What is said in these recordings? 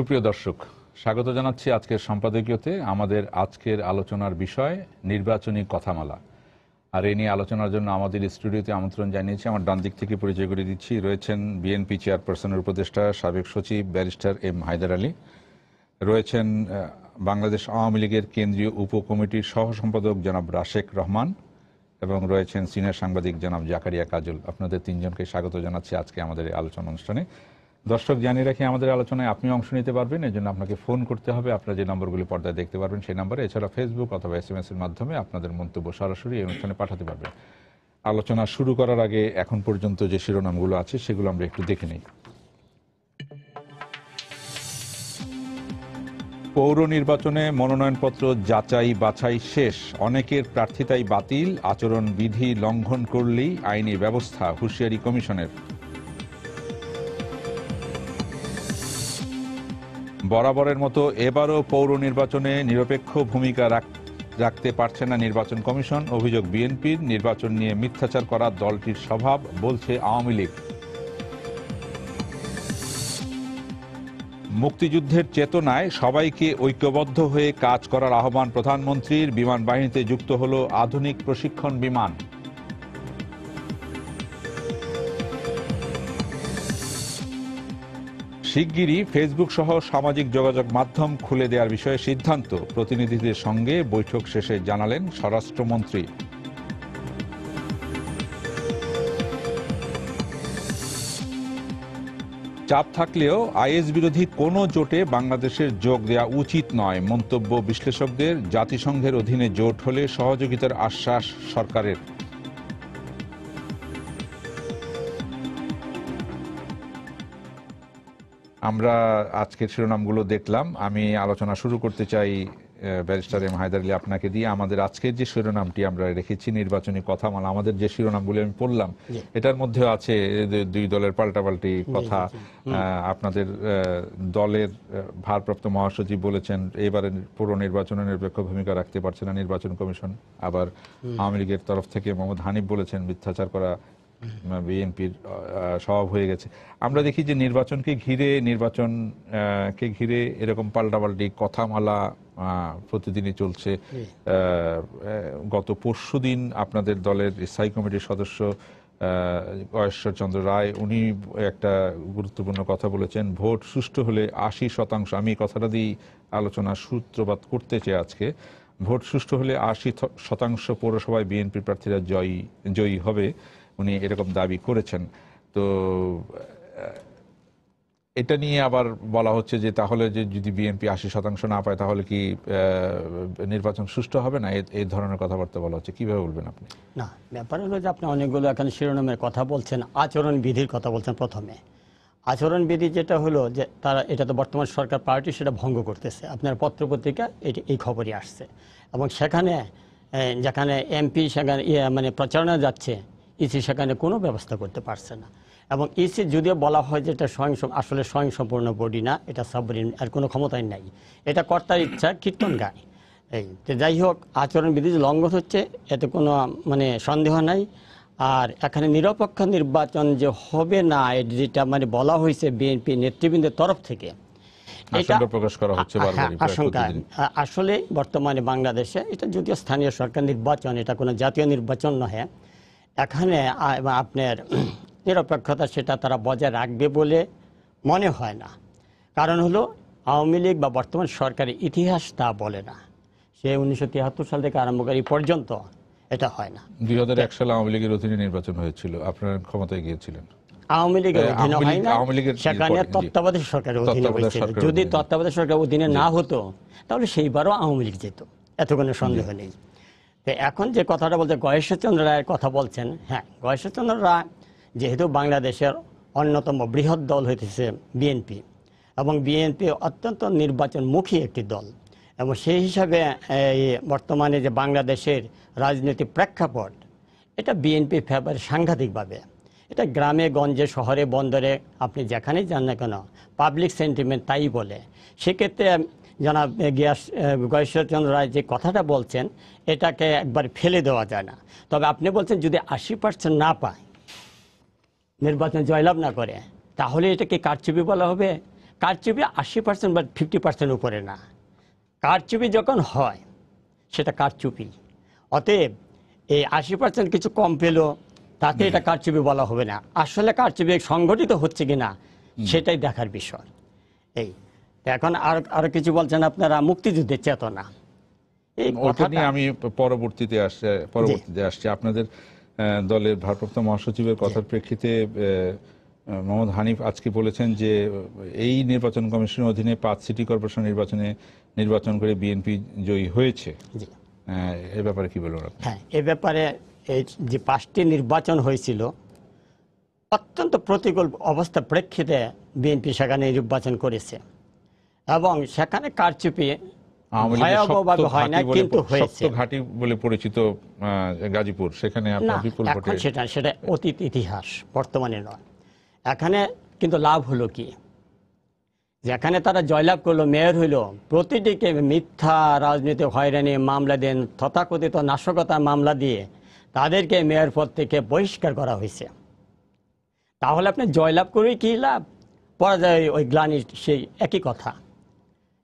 সুপ্রিয় দর্শক, স্বাগত জানাচ্ছি আজকের সম্পাদকীয়তে। আমাদের আজকের আলোচনার বিষয় নির্বাচনী কথামালা। আর এই নিয়ে আলোচনার জন্য আমাদের স্টুডিওতে আমন্ত্রণ জানিয়েছি, আমার ডান দিক থেকে পরিচয় করে দিচ্ছি, রয়েছেন বিএনপি চেয়ারপারসনের উপদেষ্টা সাবেক সচিব ব্যারিস্টার এম হায়দার আলী, রয়েছেন বাংলাদেশ আওয়ামী লীগের কেন্দ্রীয় উপকমিটির সহ সম্পাদক জনাব রাশেক রহমান, এবং রয়েছেন সিনিয়র সাংবাদিক জনাব জাকারিয়া কাজল। আপনাদের তিনজনকে স্বাগত জানাচ্ছি আজকে আমাদের এই আলোচনা অনুষ্ঠানে। দর্শক, জানিয়ে রাখি আমাদের আলোচনায় আপনি অংশ নিতে পারবেন, এই জন্য আপনাকে ফোন করতে হবে। আপনারা যে নম্বরগুলি পর্দায় দেখতে পারবেন সেই নম্বরে, এছাড়া ফেসবুক অথবা SMS এর মাধ্যমে আপনাদের মন্তব্য সরাসরি এই অনুষ্ঠানে পাঠাতে পারবেন। আলোচনা শুরু করার আগে এখন পর্যন্ত যে শিরোনামগুলো আছে সেগুলো আমরা একটু দেখে নিই। পৌর নির্বাচনে মনোনয়নপত্র যাচাই বাছাই শেষ, অনেকের প্রার্থিতাই বাতিল, আচরণ বিধি লঙ্ঘন করলেই আইনি ব্যবস্থা, হুঁশিয়ারি কমিশনের। বরাবরের মতো এবারও পৌর নির্বাচনে নিরপেক্ষ ভূমিকা রাখতে পারছে না নির্বাচন কমিশন, অভিযোগ বিএনপির। নির্বাচন নিয়ে মিথ্যাচার করা দলটির স্বভাব, বলছে আওয়ামী লীগ। মুক্তিযুদ্ধের চেতনায় সবাইকে ঐক্যবদ্ধ হয়ে কাজ করার আহ্বান প্রধানমন্ত্রীর। বিমান বাহিনীতে যুক্ত হল আধুনিক প্রশিক্ষণ বিমান। শিগগিরই ফেসবুক সহ সামাজিক যোগাযোগ মাধ্যম খুলে দেওয়ার বিষয়ে সিদ্ধান্ত, প্রতিনিধিদের সঙ্গে বৈঠক শেষে জানালেন স্বরাষ্ট্রমন্ত্রী। চাপ থাকলেও আইএস বিরোধী কোনো জোটে বাংলাদেশের যোগ দেওয়া উচিত নয়, মন্তব্য বিশ্লেষকদের। জাতিসংঘের অধীনে জোট হলে সহযোগিতার আশ্বাস সরকারের। আমরা আজকের শিরোনামগুলো দেখলাম। আমি আলোচনা শুরু করতে চাই ব্যারিস্টার এম হায়দার আলী আপনাকে দিয়ে। আমাদের আজকের যে শিরোনামটি আমরা রেখেছি নির্বাচনী কথামালা, আমাদের যে শিরোনামগুলো আমি পড়লাম এটার মধ্যেও আছে দুই দলের পাল্টাপাল্টি কথা। আপনাদের দলের ভারপ্রাপ্ত মহাসচিব বলেছেন এবারে পুরো নির্বাচনে নিরপেক্ষ ভূমিকা রাখতে পারছে না নির্বাচন কমিশন। আবার আওয়ামী লীগের তরফ থেকে মোহাম্মদ হানিফ বলেছেন মিথ্যাচার করা বিএনপির স্বভাব হয়ে গেছে। আমরা দেখি যে নির্বাচনকে ঘিরে এরকম পাল্টাপাল্টি কথামালা প্রতিদিনই চলছে। গত পরশুদিন আপনাদের দলের স্থায়ী কমিটির সদস্য গয়েশ্বর চন্দ্র রায় উনি একটা গুরুত্বপূর্ণ কথা বলেছেন, ভোট সুষ্ঠু হলে 80%, আমি কথাটা দিয়ে আলোচনার সূত্রপাত করতে চাই আজকে, ভোট সুষ্ঠু হলে 80% পৌরসভায় বিএনপি প্রার্থীরা জয়ী হবে, উনি এরকম দাবি করেছেন। তো এটা নিয়ে আবার বলা হচ্ছে যে তাহলে যে যদি বিএনপি 80% না পায় তাহলে কি নির্বাচন সুষ্ঠু হবে না, এই ধরনের কথাবার্তা বলা হচ্ছে। কিভাবে বলবেন আপনি? না, ব্যাপার হলো যে আপনি অনেকগুলো এখানে শিরোনামের কথা বলছেন, আচরণ বিধির কথা বলছেন। প্রথমে আচরণ বিধি যেটা হলো যে তারা, এটা তো বর্তমান সরকার পার্টি সেটা ভঙ্গ করতেছে। আপনার পত্রপত্রিকা এই খবরই আসছে, এবং যেখানে এমপি সেখানে মানে প্রচারণা যাচ্ছে, ইসি সেখানে কোনো ব্যবস্থা করতে পারছে না। এবং ইসি যদিও বলা হয় যে এটা আসলে স্বয়ংসম্পূর্ণ বডি না, এটা সাবরিন, আর কোনো ক্ষমতাই নাই, এটা কর্তার ইচ্ছা কীর্তন গায়। তো যাই হোক, আচরণবিধি লঙ্ঘন হচ্ছে এতে কোনো মানে সন্দেহ নাই। আর এখানে নিরপেক্ষ নির্বাচন যে হবে না, যেটা মানে বলা হয়েছে বিএনপি নেতৃবৃন্দের তরফ থেকে, প্রকাশ করা হচ্ছে আশঙ্কা। আসলে বর্তমানে বাংলাদেশে এটা যদিও স্থানীয় সরকার নির্বাচন, এটা কোনো জাতীয় নির্বাচন নয়, এখানে আপনার নিরপেক্ষতা সেটা তারা বজায় রাখবে বলে মনে হয় না। কারণ হলো আওয়ামী লীগ বা বর্তমান সরকারের ইতিহাস তা বলে না। সে 1973 সাল থেকে আরম্ভ করে পর্যন্ত এটা হয় না। 2001 সালে আওয়ামী লীগের অধীনে নির্বাচন হয়েছিল, আপনারা ক্ষমতায় গিয়েছিলেন। আওয়ামী লীগের অধীনে হয় না, সেখানে তত্ত্বাবধায়ক সরকারের অধীনে হয়েছিল। যদি তত্ত্বাবধায়ক সরকারের অধীনে না হতো তাহলে সেইবারও আওয়ামী লীগ যেত, এত কোনো সন্দেহ নেই। তো এখন যে কথাটা বলতে গয়েশ্বর চন্দ্র রায়ের কথা বলছেন, হ্যাঁ, গয়েশ্বর চন্দ্র রায় যেহেতু বাংলাদেশের অন্যতম বৃহৎ দল হইতেছে বিএনপি, এবং বিএনপি অত্যন্ত নির্বাচনমুখী একটি দল, এবং সেই হিসাবে বর্তমানে যে বাংলাদেশের রাজনৈতিক প্রেক্ষাপট, এটা বিএনপি ফেভারে সাংঘাতিকভাবে। এটা গ্রামে গঞ্জে শহরে বন্দরে আপনি যেখানেই যান না কেন, পাবলিক সেন্টিমেন্ট তাই বলে। সেক্ষেত্রে জনাব গয়েশ্বরচন্দ্র রায় যে কথাটা বলছেন এটাকে একবার ফেলে দেওয়া যায় না। তবে আপনি বলছেন যদি 80% না পায়, নির্বাচন জয়লাভ না করে, তাহলে এটাকে কারচুপি বলা হবে, কারচুপি 80% বা 50% উপরে না। কারচুপি যখন হয় সেটা কারচুপি। অতএব এই 80% কিছু কম পেল তাতে এটা কারচুপি বলা হবে না। আসলে কারচুপি সংগঠিত হচ্ছে কিনা সেটাই দেখার বিষয়। এই এখন আরো কিছু বলছেন আপনারা মুক্তিযুদ্ধের চেতনা, এই ওটা নিয়ে আমি পরবর্তীতে আসছি। আপনাদের দলের ভারপ্রাপ্ত মহাসচিবের কথার প্রেক্ষিতে মোহাম্মদ হানিফ আজকে বলেছেন যে এই নির্বাচন কমিশনের অধীনে 5 সিটি কর্পোরেশন নির্বাচন করে বিএনপি জয়ী হয়েছে। এ ব্যাপারে কি বলবেন? হ্যাঁ, এ ব্যাপারে এই যে 5টি নির্বাচন হয়েছিল অত্যন্ত প্রতিকূল অবস্থা প্রেক্ষিতে বিএনপি সেখানে নির্বাচন করেছে এবং সেখানে কারচুপি ভয়াবহভাবে হয় না, কিন্তু হয়েছে। ঘাঁটি বলে পরিচিত গাজীপুর, সেখানে আপনার বিপুল ভোটে সেটা অতীত ইতিহাস, বর্তমানে নয়। এখানে কিন্তু লাভ হলো কি, যেখানে তারা জয়লাভ করলো, মেয়র হইল, প্রতিটিকে মিথ্যা রাজনৈতিক হয়রানি মামলা দেন, তথাকথিত নাশকতার মামলা দিয়ে তাদেরকে মেয়র পদ থেকে বহিষ্কার করা হয়েছে। তাহলে আপনি জয়লাভ করেই কি লাভ? পরাজয় ওই গ্লানি সেই একই কথা।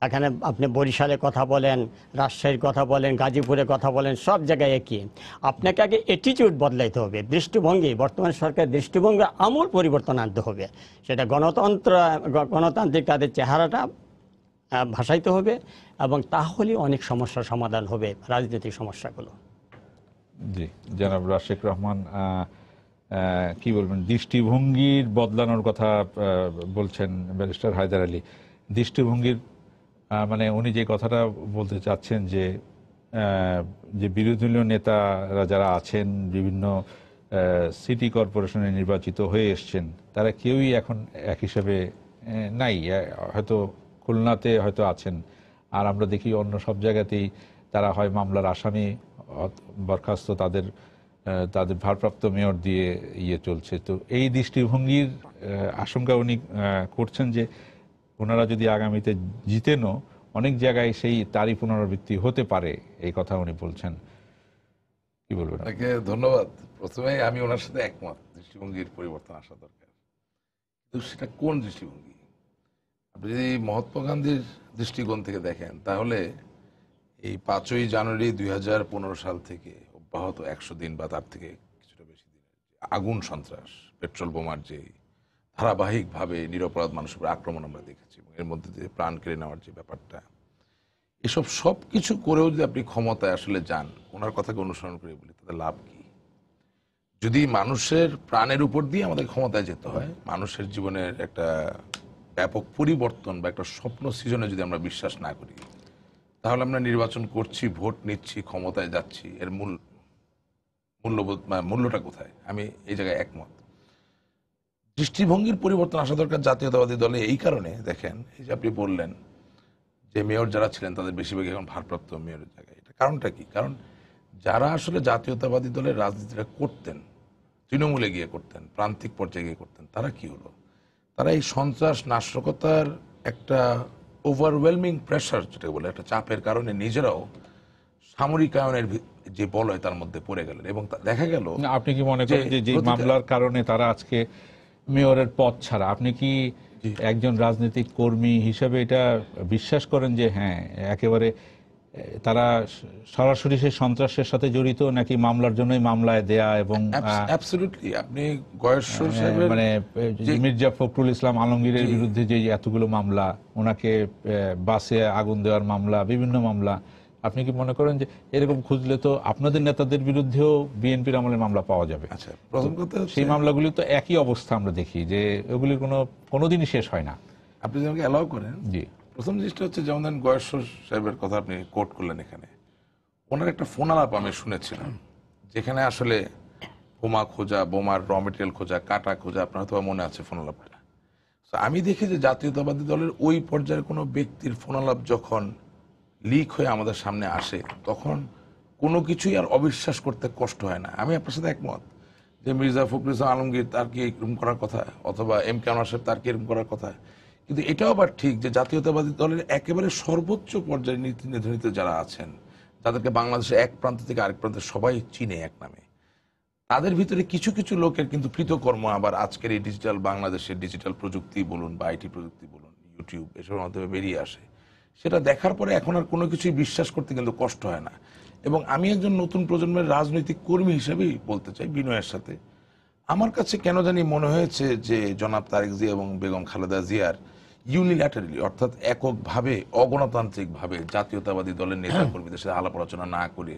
এখানে আপনি বরিশালের কথা বলেন, রাজশাহীর কথা বলেন, গাজীপুরের কথা বলেন, সব জায়গায় একই। আপনাকে আগে অ্যাটিটিউড বদলাইতে হবে, দৃষ্টিভঙ্গি, বর্তমান সরকারের দৃষ্টিভঙ্গি আমূল পরিবর্তন আনতে হবে। সেটা গণতান্ত্রিক তাদের চেহারাটা ভাসাইতে হবে এবং তাহলে অনেক সমস্যার সমাধান হবে, রাজনৈতিক সমস্যাগুলো। জি, জনাব রাশেক রহমান, কি বলবেন? দৃষ্টিভঙ্গির বদলানোর কথা বলছেন ব্যারিস্টার হায়দার আলী। দৃষ্টিভঙ্গির মানে উনি যে কথাটা বলতে চাচ্ছেন যে বিরোধী দলীয় নেতারা যারা আছেন, বিভিন্ন সিটি কর্পোরেশনে নির্বাচিত হয়ে এসছেন, তারা কেউই এখন এক হিসাবে নাই। হয়তো খুলনাতে হয়তো আছেন, আর আমরা দেখি অন্য সব জায়গাতেই তারা হয় মামলার আসামি, বরখাস্ত, তাদের ভারপ্রাপ্ত মেয়র দিয়ে চলছে। তো এই দৃষ্টিভঙ্গির আশঙ্কা উনি করছেন যে ওনারা যদি আগামীতে জিতেনও অনেক জায়গায় সেই তারই পুনরাবৃত্তি হতে পারে, এই কথা উনি বলছেন। কি বলবেন? আপনাকে ধন্যবাদ। প্রথমে আমি ওনার সাথে একমত, দৃষ্টিভঙ্গির পরিবর্তন আসা দরকার। কিন্তু সেটা কোন দৃষ্টিভঙ্গি? আপনি যদি মহাত্মা গান্ধীর দৃষ্টিকোণ থেকে দেখেন, তাহলে এই 5ই জানুয়ারি 2015 সাল থেকে অব্যাহত 100 দিন বা তার থেকে কিছুটা বেশি দিন আগুন সন্ত্রাস, পেট্রোল বোমার যে ধারাবাহিকভাবে নিরপরাধ মানুষের উপর আক্রমণ আমরা দেখেছি, এবং এর মধ্যে দিয়ে প্রাণ কেড়ে নেওয়ার যে ব্যাপারটা, এসব সব কিছু করেও যদি আপনি ক্ষমতায় আসলে যান, ওনার কথাকে অনুসরণ করে বলি, তাদের লাভ কি? যদি মানুষের প্রাণের উপর দিয়ে আমাদের ক্ষমতায় যেতে হয়, মানুষের জীবনের একটা ব্যাপক পরিবর্তন বা একটা স্বপ্ন সৃজনে যদি আমরা বিশ্বাস না করি, তাহলে আমরা নির্বাচন করছি, ভোট নিচ্ছি, ক্ষমতায় যাচ্ছি, এর মূল্যটা কোথায়? আমি এই জায়গায় একমত। দৃষ্টিভঙ্গির পরিবর্তন আসা দরকার জাতীয়তাবাদী দলে এই কারণে। দেখেন, এই যে আপনি বললেন যে মেয়র যারা ছিলেন তাদের বেশিরভাগ এখন ভারপ্রাপ্ত মেয়রের জায়গায়, এটা কারণটা কি? কারণ যারা আসলে জাতীয়তাবাদী দলের রাজনীতিটা করতেন, তৃণমূলে গিয়ে করতেন, প্রান্তিক পর্যায়ে গিয়ে করতেন, তারা কি হলো? তারা এই সন্ত্রাস, নাশকতার একটা ওভারওয়েলমিং প্রেশার, যেটাকে বলে একটা চাপের কারণে নিজেরাও সামরিকায়নের যে বলয় তার মধ্যে পড়ে গেলেন। এবং দেখা গেল, আপনি কি মনে করেন যে মামলার কারণে তারা আজকে মেয়রের পদ ছাড়া, আপনি কি একজন রাজনৈতিক কর্মী হিসেবে এটা বিশ্বাস করেন যে হ্যাঁ একেবারে তারা সরাসরি সেই সন্ত্রাসের সাথে জড়িত, নাকি মামলার জন্যই মামলায় দেয়া? এবং অ্যাবসলিউটলি আপনি গয়েশ্বর সাহেবের মানে মির্জা ফখরুল ইসলাম আলমগীরের বিরুদ্ধে যে এতগুলো মামলা, ওনাকে বাসে আগুন দেওয়ার মামলা, বিভিন্ন মামলা, আপনি কি মনে করেন যে এরকম খুঁজলে তো আপনাদের নেতাদের বিরুদ্ধেও বিএনপির আমলে মামলা পাওয়া যাবে? আচ্ছা, প্রথম কথা, সেই মামলাগুলি তো একই অবস্থা আমরা দেখি যে ওগুলির কোনোদিনই শেষ হয় না। আপনি যদি আমাকে অ্যালাউ করেন, জি, প্রথম জিনিসটা হচ্ছে, যেমন ধরেন গয়েশ্বর সাহেবের কথা আপনি কোট করলেন, এখানে ওনার একটা ফোন আলাপ আমি শুনেছিলাম, যেখানে আসলে বোমা খোঁজা, বোমার র মেটেরিয়াল খোঁজা, কাটা খোঁজা, আপনার হয়তো মনে আছে ফোন আলাপটা। আমি দেখি যে জাতীয়তাবাদী দলের ওই পর্যায়ের কোনো ব্যক্তির ফোন আলাপ যখন লিক হয়ে আমাদের সামনে আসে, তখন কোনো কিছুই আর অবিশ্বাস করতে কষ্ট হয় না। আমি আপনার সাথে একমত যে মির্জা ফখরুল ইসলাম আলমগীর তার কি এরকম করার কথা, অথবা এম কে আনোয়ার সাহেব তার কি এরকম করার কথা। কিন্তু এটাও আবার ঠিক যে জাতীয়তাবাদী দলের একেবারে সর্বোচ্চ পর্যায়ে নীতি নির্ধারিত যারা আছেন, যাদেরকে বাংলাদেশের এক প্রান্ত থেকে আরেক প্রান্তে সবাই চিনে এক নামে, তাদের ভিতরে কিছু কিছু লোকের কিন্তু কৃতকর্ম আবার আজকের এই ডিজিটাল বাংলাদেশের ডিজিটাল প্রযুক্তি বলুন বা আইটি প্রযুক্তি বলুন ইউটিউব এসবের মাধ্যমে বেরিয়ে আসে, সেটা দেখার পরে এখন আর কোনো কিছুই বিশ্বাস করতে কিন্তু কষ্ট হয় না। এবং আমি একজন নতুন প্রজন্মের রাজনৈতিক কর্মী হিসেবেই বলতে চাই বিনয়ের সাথে, আমার কাছে কেন জানি মনে হয়েছে যে জনাব তারেক জিয়া এবং বেগম খালেদা জিয়ার ইউনিল্যাটারালি, অর্থাৎ এককভাবে অগণতান্ত্রিকভাবে জাতীয়তাবাদী দলের নেতা কর্মীদের সাথে আলাপ আলোচনা না করে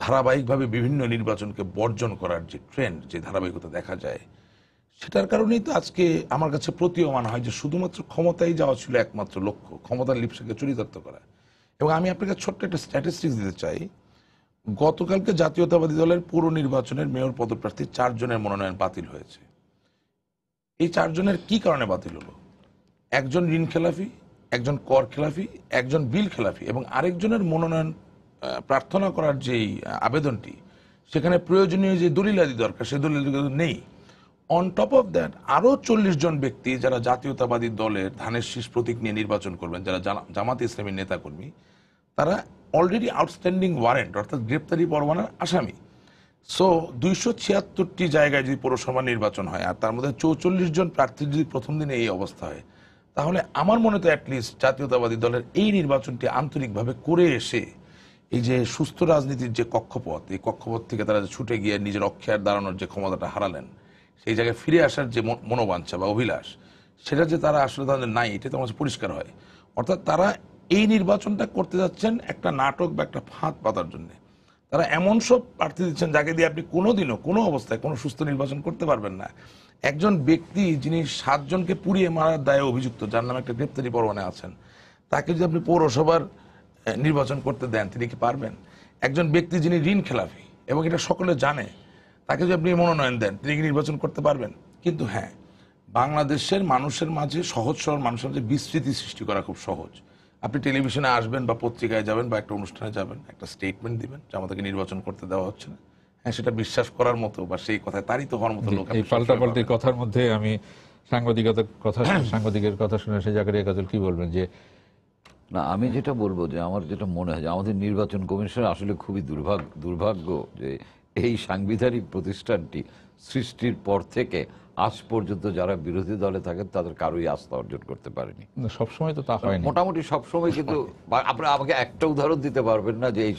ধারাবাহিকভাবে বিভিন্ন নির্বাচনকে বর্জন করার যে ট্রেন্ড, যে ধারাবাহিকতা দেখা যায়, সেটার কারণেই তো আজকে আমার কাছে প্রতীয়মান হয় যে শুধুমাত্র ক্ষমতায় যাওয়া ছিল একমাত্র লক্ষ্য, ক্ষমতার লিপ্সাকে চরিতার্থ করা। এবং আমি আপনাকে ছোট্ট একটা স্ট্যাটিস্টিক্স দিতে চাই। গতকালকে জাতীয়তাবাদী দলের পৌর নির্বাচনের মেয়র পদপ্রার্থী 4 জনের মনোনয়ন বাতিল হয়েছে। এই 4 জনের কি কারণে বাতিল হলো? একজন ঋণ খেলাফি, একজন কর খেলাফি, একজন বিল খেলাফি, এবং আরেকজনের মনোনয়ন প্রার্থনা করার যেই আবেদনটি, সেখানে প্রয়োজনীয় যে দলিলাদি দরকার সেই দলিলাদি নেই। অন টপ অফ দ্যাট আরো 40 জন ব্যক্তি যারা জাতীয়তাবাদী দলের ধানের শীষ প্রতীক নিয়ে নির্বাচন করবেন, যারা জামাতে ইসলামীর নেতাকর্মী, তারা অলরেডি আউটস্ট্যান্ডিং ওয়ারেন্ট অর্থাৎ গ্রেপ্তারি পরোয়ানার আসামি। সো 276টি জায়গায় যদি পৌরসভা নির্বাচন হয় আর তার মধ্যে 44 জন প্রার্থীর যদি প্রথম দিনে এই অবস্থা হয়, তাহলে আমার মনে তো অ্যাটলিস্ট জাতীয়তাবাদী দলের এই নির্বাচনটি আন্তরিকভাবে করে এসে এই যে সুস্থ রাজনীতির যে কক্ষপথ, এই কক্ষপথ থেকে তারা ছুটে গিয়ে নিজের অক্ষের দাঁড়ানোর যে ক্ষমতাটা হারালেন, সেই জায়গায় ফিরে আসার যে মনোবাঞ্ছা বা অভিলাষ, সেটা যে তারা আসলে তাদের নাই, এটা তো আমার পরিষ্কার হয়। অর্থাৎ তারা এই নির্বাচনটা করতে যাচ্ছেন একটা নাটক বা একটা ফাঁদ পাতার জন্য। তারা এমন সব প্রার্থী দিচ্ছেন যাকে দিয়ে আপনি কোনোদিনও কোনো অবস্থায় কোনো সুস্থ নির্বাচন করতে পারবেন না। একজন ব্যক্তি যিনি 7 জনকে পুড়িয়ে মারার দায়ে অভিযুক্ত, যার নামে একটা গ্রেপ্তারি পরোয়ানা আছেন, তাকে যদি আপনি পৌরসভার নির্বাচন করতে দেন, তিনি কি পারবেন? একজন ব্যক্তি যিনি ঋণ খেলাফি এবং এটা সকলে জানে, তাকে যদি আপনি মনোনয়ন দেন, তিনি কি নির্বাচন করতে পারবেন? কিন্তু হ্যাঁ, বাংলাদেশের মানুষের মাঝে, সহজ সরল মানুষের মাঝে বিস্মৃতি সৃষ্টি করা খুব সহজ। আপনি টেলিভিশনে আসবেন বা পত্রিকায় যাবেন বা একটা অনুষ্ঠানে যাবেন, একটা স্টেটমেন্ট দিবেন যে আমাদেরকে নির্বাচন করতে দেওয়া হচ্ছে না। হ্যাঁ, সেটা বিশ্বাস করার মতো বা সেই কথায় তারিত হওয়ার মতো লোক। এই পাল্টাপাল্টি কথার মধ্যে আমি সাংবাদিকের কথা শুনে সে জাকারিয়া কাজল কি বলবেন? যে না, আমি যেটা বলবো যে আমার যেটা মনে হয় যে আমাদের নির্বাচন কমিশন আসলে খুবই দুর্ভাগ্য যে এই সাংবিধানিক প্রতিষ্ঠানটি সৃষ্টির পর থেকে আজ পর্যন্ত যারা বিরোধী দলে থাকেন তাদের কারোই আস্থা অর্জন করতে পারেনি। সবসময় তো তা হয়নি, মোটামুটি সবসময়। কিন্তু আপনারা আমাকে একটা উদাহরণ দিতে পারবেন না যে এই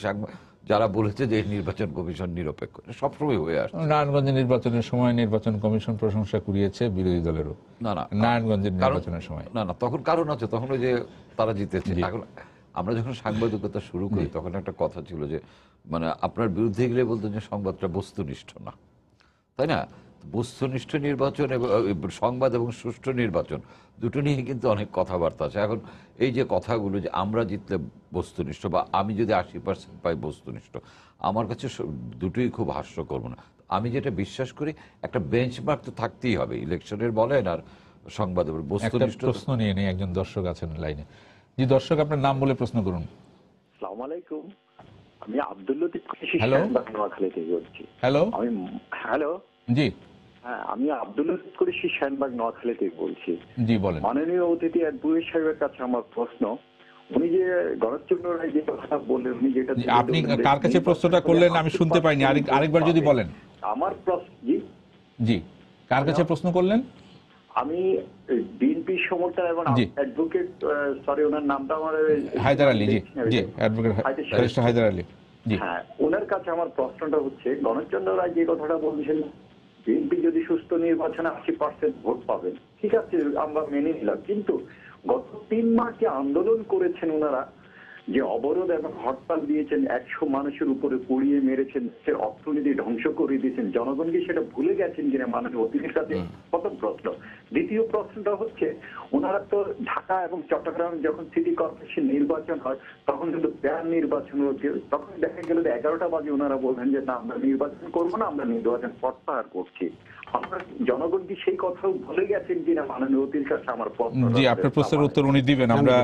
যারা বলেছে যে নির্বাচন কমিশন নিরপেক্ষ? সবসময় হয়ে আসছে। নারায়ণগঞ্জের নির্বাচনের সময় নির্বাচন কমিশন প্রশংসা কুড়িয়েছে বিরোধী দলেরও। না, নারায়ণগঞ্জের নির্বাচনের সময় না, তখন কারণ আছে, তখন ওই যে তারা জিতেছে। এখন আমরা যখন সাংবাদিকতা শুরু করি তখন একটা কথা ছিল যে মানে আপনার বিরুদ্ধে গেলে বলতেন যে সংবাদটা বস্তুনিষ্ঠ না, তাই না? বস্তুনিষ্ঠ নির্বাচন এবং সংবাদ এবং সুষ্ঠু নির্বাচন দুটো নিয়ে কিন্তু অনেক কথাবার্তা আছে। এখন এই যে কথাগুলো যে আমরা জিতলে বস্তুনিষ্ঠ বা আমি যদি 80% পাই বস্তুনিষ্ঠ, আমার কাছে দুটোই খুব হাস্যকর না। আমি যেটা বিশ্বাস করি একটা বেঞ্চমার্ক তো থাকতেই হবে, ইলেকশনের বলেন আর সংবাদ। বস্তুনিষ্ঠ প্রশ্ন নিয়ে নেই, একজন দর্শক আছেন লাইনে। জি দর্শক, আপনার নাম বলে প্রশ্ন করুন। আসসালামু আলাইকুম, আমি আব্দুল লতিফ হ্যালো নোয়াখালী থেকে বলছি। হ্যালো হ্যালো জি, হ্যাঁ, আমি আব্দুল লতিফ কুরেশি শাহিনবাগ নোয়াখালী থেকে বলছি। জি বলেন। মাননীয় অতিথি অ্যাডভোকেট সাহেবের কাছে আমার প্রশ্ন, উনি যে গণতন্ত্র রায় যে কথা বললেন, উনি যেটা আপনি কার কাছে প্রশ্নটা করলেন আমি শুনতে পাইনি, আরেকবার যদি বলেন। আমার প্রশ্ন জি কার কাছে প্রশ্ন করলেন? আমি বিএনপি সমর্থক এবং অ্যাডভোকেট, সরি ওনার নামটা আমার হায়দার আলী। জি জি, অ্যাডভোকেট হায়দার আলী। জি হ্যাঁ, ওনার কাছে আমার প্রশ্নটা হচ্ছে, গণতন্ত্র রায় যে কথাটা বলছেন বিএনপি যদি সুস্থ নির্বাচনে 80% ভোট পাবেন, ঠিক আছে আমরা মেনে নিলাম, কিন্তু গত 3 মাস যে আন্দোলন করেছেন ওনারা, যে অবরোধ এবং হরতাল দিয়েছেন, 100 মানুষের উপরে পুড়িয়ে মেরেছেন, সে অর্থনীতি ধ্বংস করে দিয়েছেন, জনগণকে সেটা ভুলে গেছেন কিনা মাননীয় অতিথির কাছে প্রথম প্রশ্ন। দ্বিতীয় প্রশ্নটা হচ্ছে, ওনারা তো ঢাকা এবং চট্টগ্রাম যখন সিটি কর্পোরেশন নির্বাচন হয় তখন কিন্তু প্যার নির্বাচন হচ্ছে, তখন দেখা গেল 11টা বাজে ওনারা বললেন যে না আমরা নির্বাচন করবো না, আমরা নির্বাচন প্রত্যাহার করছি। আমরা জনগণ কি সেই কথাও ভুলে গেছেন কিনা মাননীয় অতিথির কাছে আমার প্রশ্ন। জি, আপনার প্রশ্নের উত্তর উনি দিবেন, আমরা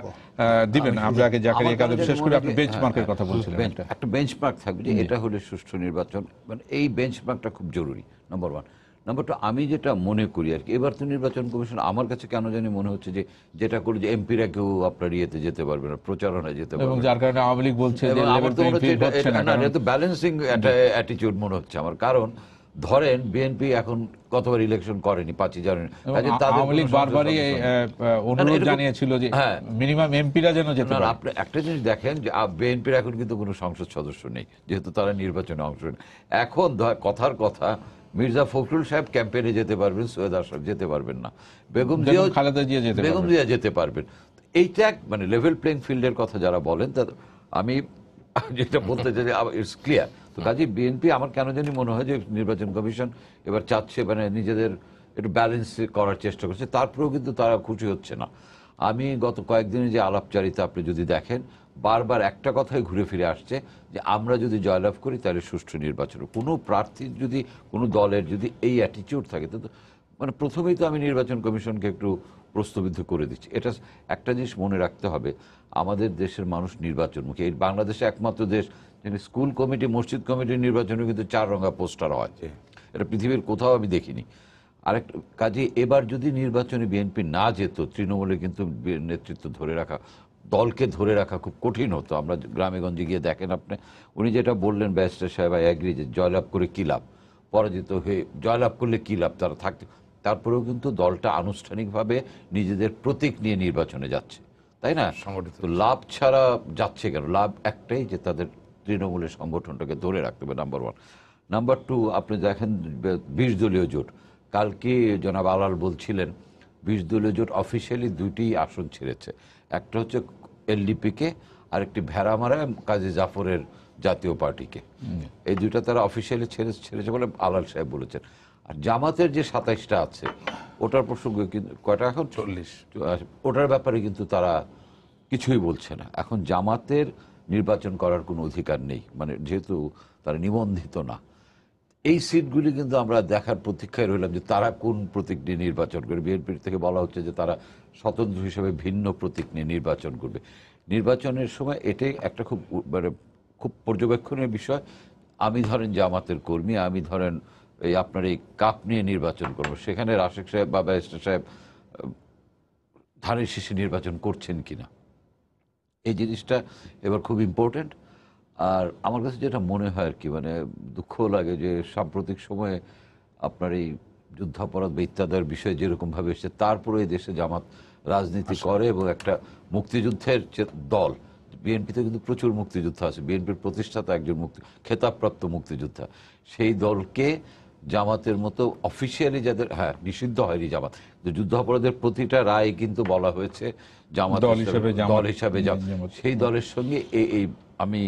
দিবেন। আমরা আগে জাকারিয়া কাজল বিশেষ করে আপনি বেঞ্চমার্কের কথা বলছিলেন, একটা বেঞ্চমার্ক থাকবে যে এটা হলো সুষ্ঠু নির্বাচন, মানে এই বেঞ্চমার্কটা খুব জরুরি, নাম্বার 1। নাম্বার 2, আমি যেটা মনে করি আর কি, এবার তো নির্বাচন কমিশন আমার কাছে কেন জানি মনে হচ্ছে যে যেটা করে যে এমপিরা কেউ আপনার ইয়েতে যেতে পারবে না, প্রচারণায় যেতে পারবে, এবং যার কারণে আওয়ামী লীগ বলছে যে আমার তো মনে হচ্ছে ব্যালেন্সিং অ্যাটিটিউড মনে হচ্ছে আমার। কারণ ধরেন বিএনপি এখন কতবার ইলেকশন করেনি 5ই জানুয়ারি, আওয়ামী লীগ বারবারই অনুরোধ জানিয়েছিল যে মিনিমাম এমপিরা যেন যেতে পারে। আপনি একটা জিনিস দেখেন যে বিএনপির এখন কিন্তু কোনো সংসদ সদস্য নেই, যেহেতু তারা নির্বাচনে অংশ নেন। এখন কথার কথা মির্জা ফখরুল সাহেব ক্যাম্পেইনে যেতে পারবেন, সৈয়দ আশরাফ যেতে পারবেন না, বেগম জিয়া যেতে পারবেন। এইটা মানে লেভেল প্লেইং ফিল্ডের কথা যারা বলেন, তা আমি যেটা বলতে চাই ইটস ক্লিয়ার। তো কাজে বিএনপি আমার কেন জানি মনে হয় যে নির্বাচন কমিশন এবার চাচ্ছে মানে নিজেদের একটু ব্যালেন্স করার চেষ্টা করছে, তারপরেও কিন্তু তারা খুশি হচ্ছে না। আমি গত কয়েকদিনে যে আলাপচারিতা আপনি যদি দেখেন, বারবার একটা কথাই ঘুরে ফিরে আসছে যে আমরা যদি জয়লাভ করি তাহলে সুষ্ঠু নির্বাচন। কোনো প্রার্থীর যদি, কোনো দলের যদি এই অ্যাটিটিউড থাকে, তো মানে প্রথমেই তো আমি নির্বাচন কমিশনকে একটু প্রশ্নবিদ্ধ করে দিচ্ছি। এটা একটা জিনিস মনে রাখতে হবে, আমাদের দেশের মানুষ নির্বাচনমুখী। এই বাংলাদেশে একমাত্র দেশ যেখানে স্কুল কমিটি, মসজিদ কমিটির নির্বাচনে কিন্তু 4 রঙা পোস্টার হয়, এটা পৃথিবীর কোথাও আমি দেখিনি। আরেকটা কাজে এবার যদি নির্বাচনে বিএনপি না যেত, তৃণমূলে কিন্তু নেতৃত্ব ধরে রাখা, দলকে ধরে রাখা খুব কঠিন হতো। আমরা গ্রামে গঞ্জে গিয়ে দেখেন আপনি, উনি যেটা বললেন ব্যারিস্টার সাহেব, আই অ্যাগ্রি যে জয়লাভ করে কী লাভ, পরাজিত হয়ে জয়লাভ করলে কী লাভ, তারা থাকতে। তারপরেও কিন্তু দলটা আনুষ্ঠানিকভাবে নিজেদের প্রতীক নিয়ে নির্বাচনে যাচ্ছে, তাই না? তো লাভ ছাড়া যাচ্ছে কেন? লাভ একটাই, যে তাদের তৃণমূলের সংগঠনটাকে ধরে রাখতে হবে, নাম্বার 1। নাম্বার 2, আপনি দেখেন 20 দলীয় জোট, কালকে জনাব আলাল বলছিলেন 20 দলীয় জোট অফিসিয়ালি 2টি আসন ছেড়েছে, একটা হচ্ছে এলডিপিকে, আরেকটি ভেড়ামারা কাজী জাফরের জাতীয় পার্টিকে। এই দুইটা তারা অফিসিয়ালি ছেড়েছে বলে আলাল সাহেব বলেছেন। আর জামাতের যে 27টা আছে, ওটার প্রসঙ্গে কিন্তু কয়টা এখন 40, ওটার ব্যাপারে কিন্তু তারা কিছুই বলছে না। এখন জামাতের নির্বাচন করার কোনো অধিকার নেই, মানে যেহেতু তারা নিবন্ধিত না। এই সিটগুলি কিন্তু আমরা দেখার প্রতীক্ষায় রইলাম যে তারা কোন প্রতীক নিয়ে নির্বাচন করবে। বিএনপির থেকে বলা হচ্ছে যে তারা স্বতন্ত্র হিসেবে ভিন্ন প্রতীক নিয়ে নির্বাচন করবে। নির্বাচনের সময় এটাই একটা খুব মানে খুব পর্যবেক্ষণের বিষয়। আমি ধরেন জামাতের কর্মী, আমি ধরেন এই আপনার এই কাপ নিয়ে নির্বাচন করবো, সেখানে রাশেক সাহেব বা ব্যারিস্টার সাহেব ধানের শীষে নির্বাচন করছেন কিনা, এই জিনিসটা এবার খুব ইম্পর্টেন্ট। আর আমার কাছে যেটা মনে হয় আর কি, মানে দুঃখ লাগে যে সাম্প্রতিক সময়ে আপনার এই যুদ্ধাপরাধ বা ইত্যাদির বিষয় যেরকমভাবে এসেছে, তারপরে এই দেশে জামাত রাজনীতি করে এবং একটা মুক্তিযুদ্ধের যে দল, বিএনপিতে কিন্তু প্রচুর মুক্তিযোদ্ধা আছে, বিএনপির প্রতিষ্ঠাতা একজন খেতাবপ্রাপ্ত মুক্তিযোদ্ধা, সেই দলকে জামাতের মতো অফিসিয়ালি যাদের নিষিদ্ধ হয়নি জামাত, যুদ্ধাপরাধের প্রতিটা রায় কিন্তু বলা হয়েছে জামাত দল হিসাবে, সেই দলের সঙ্গে এই আমি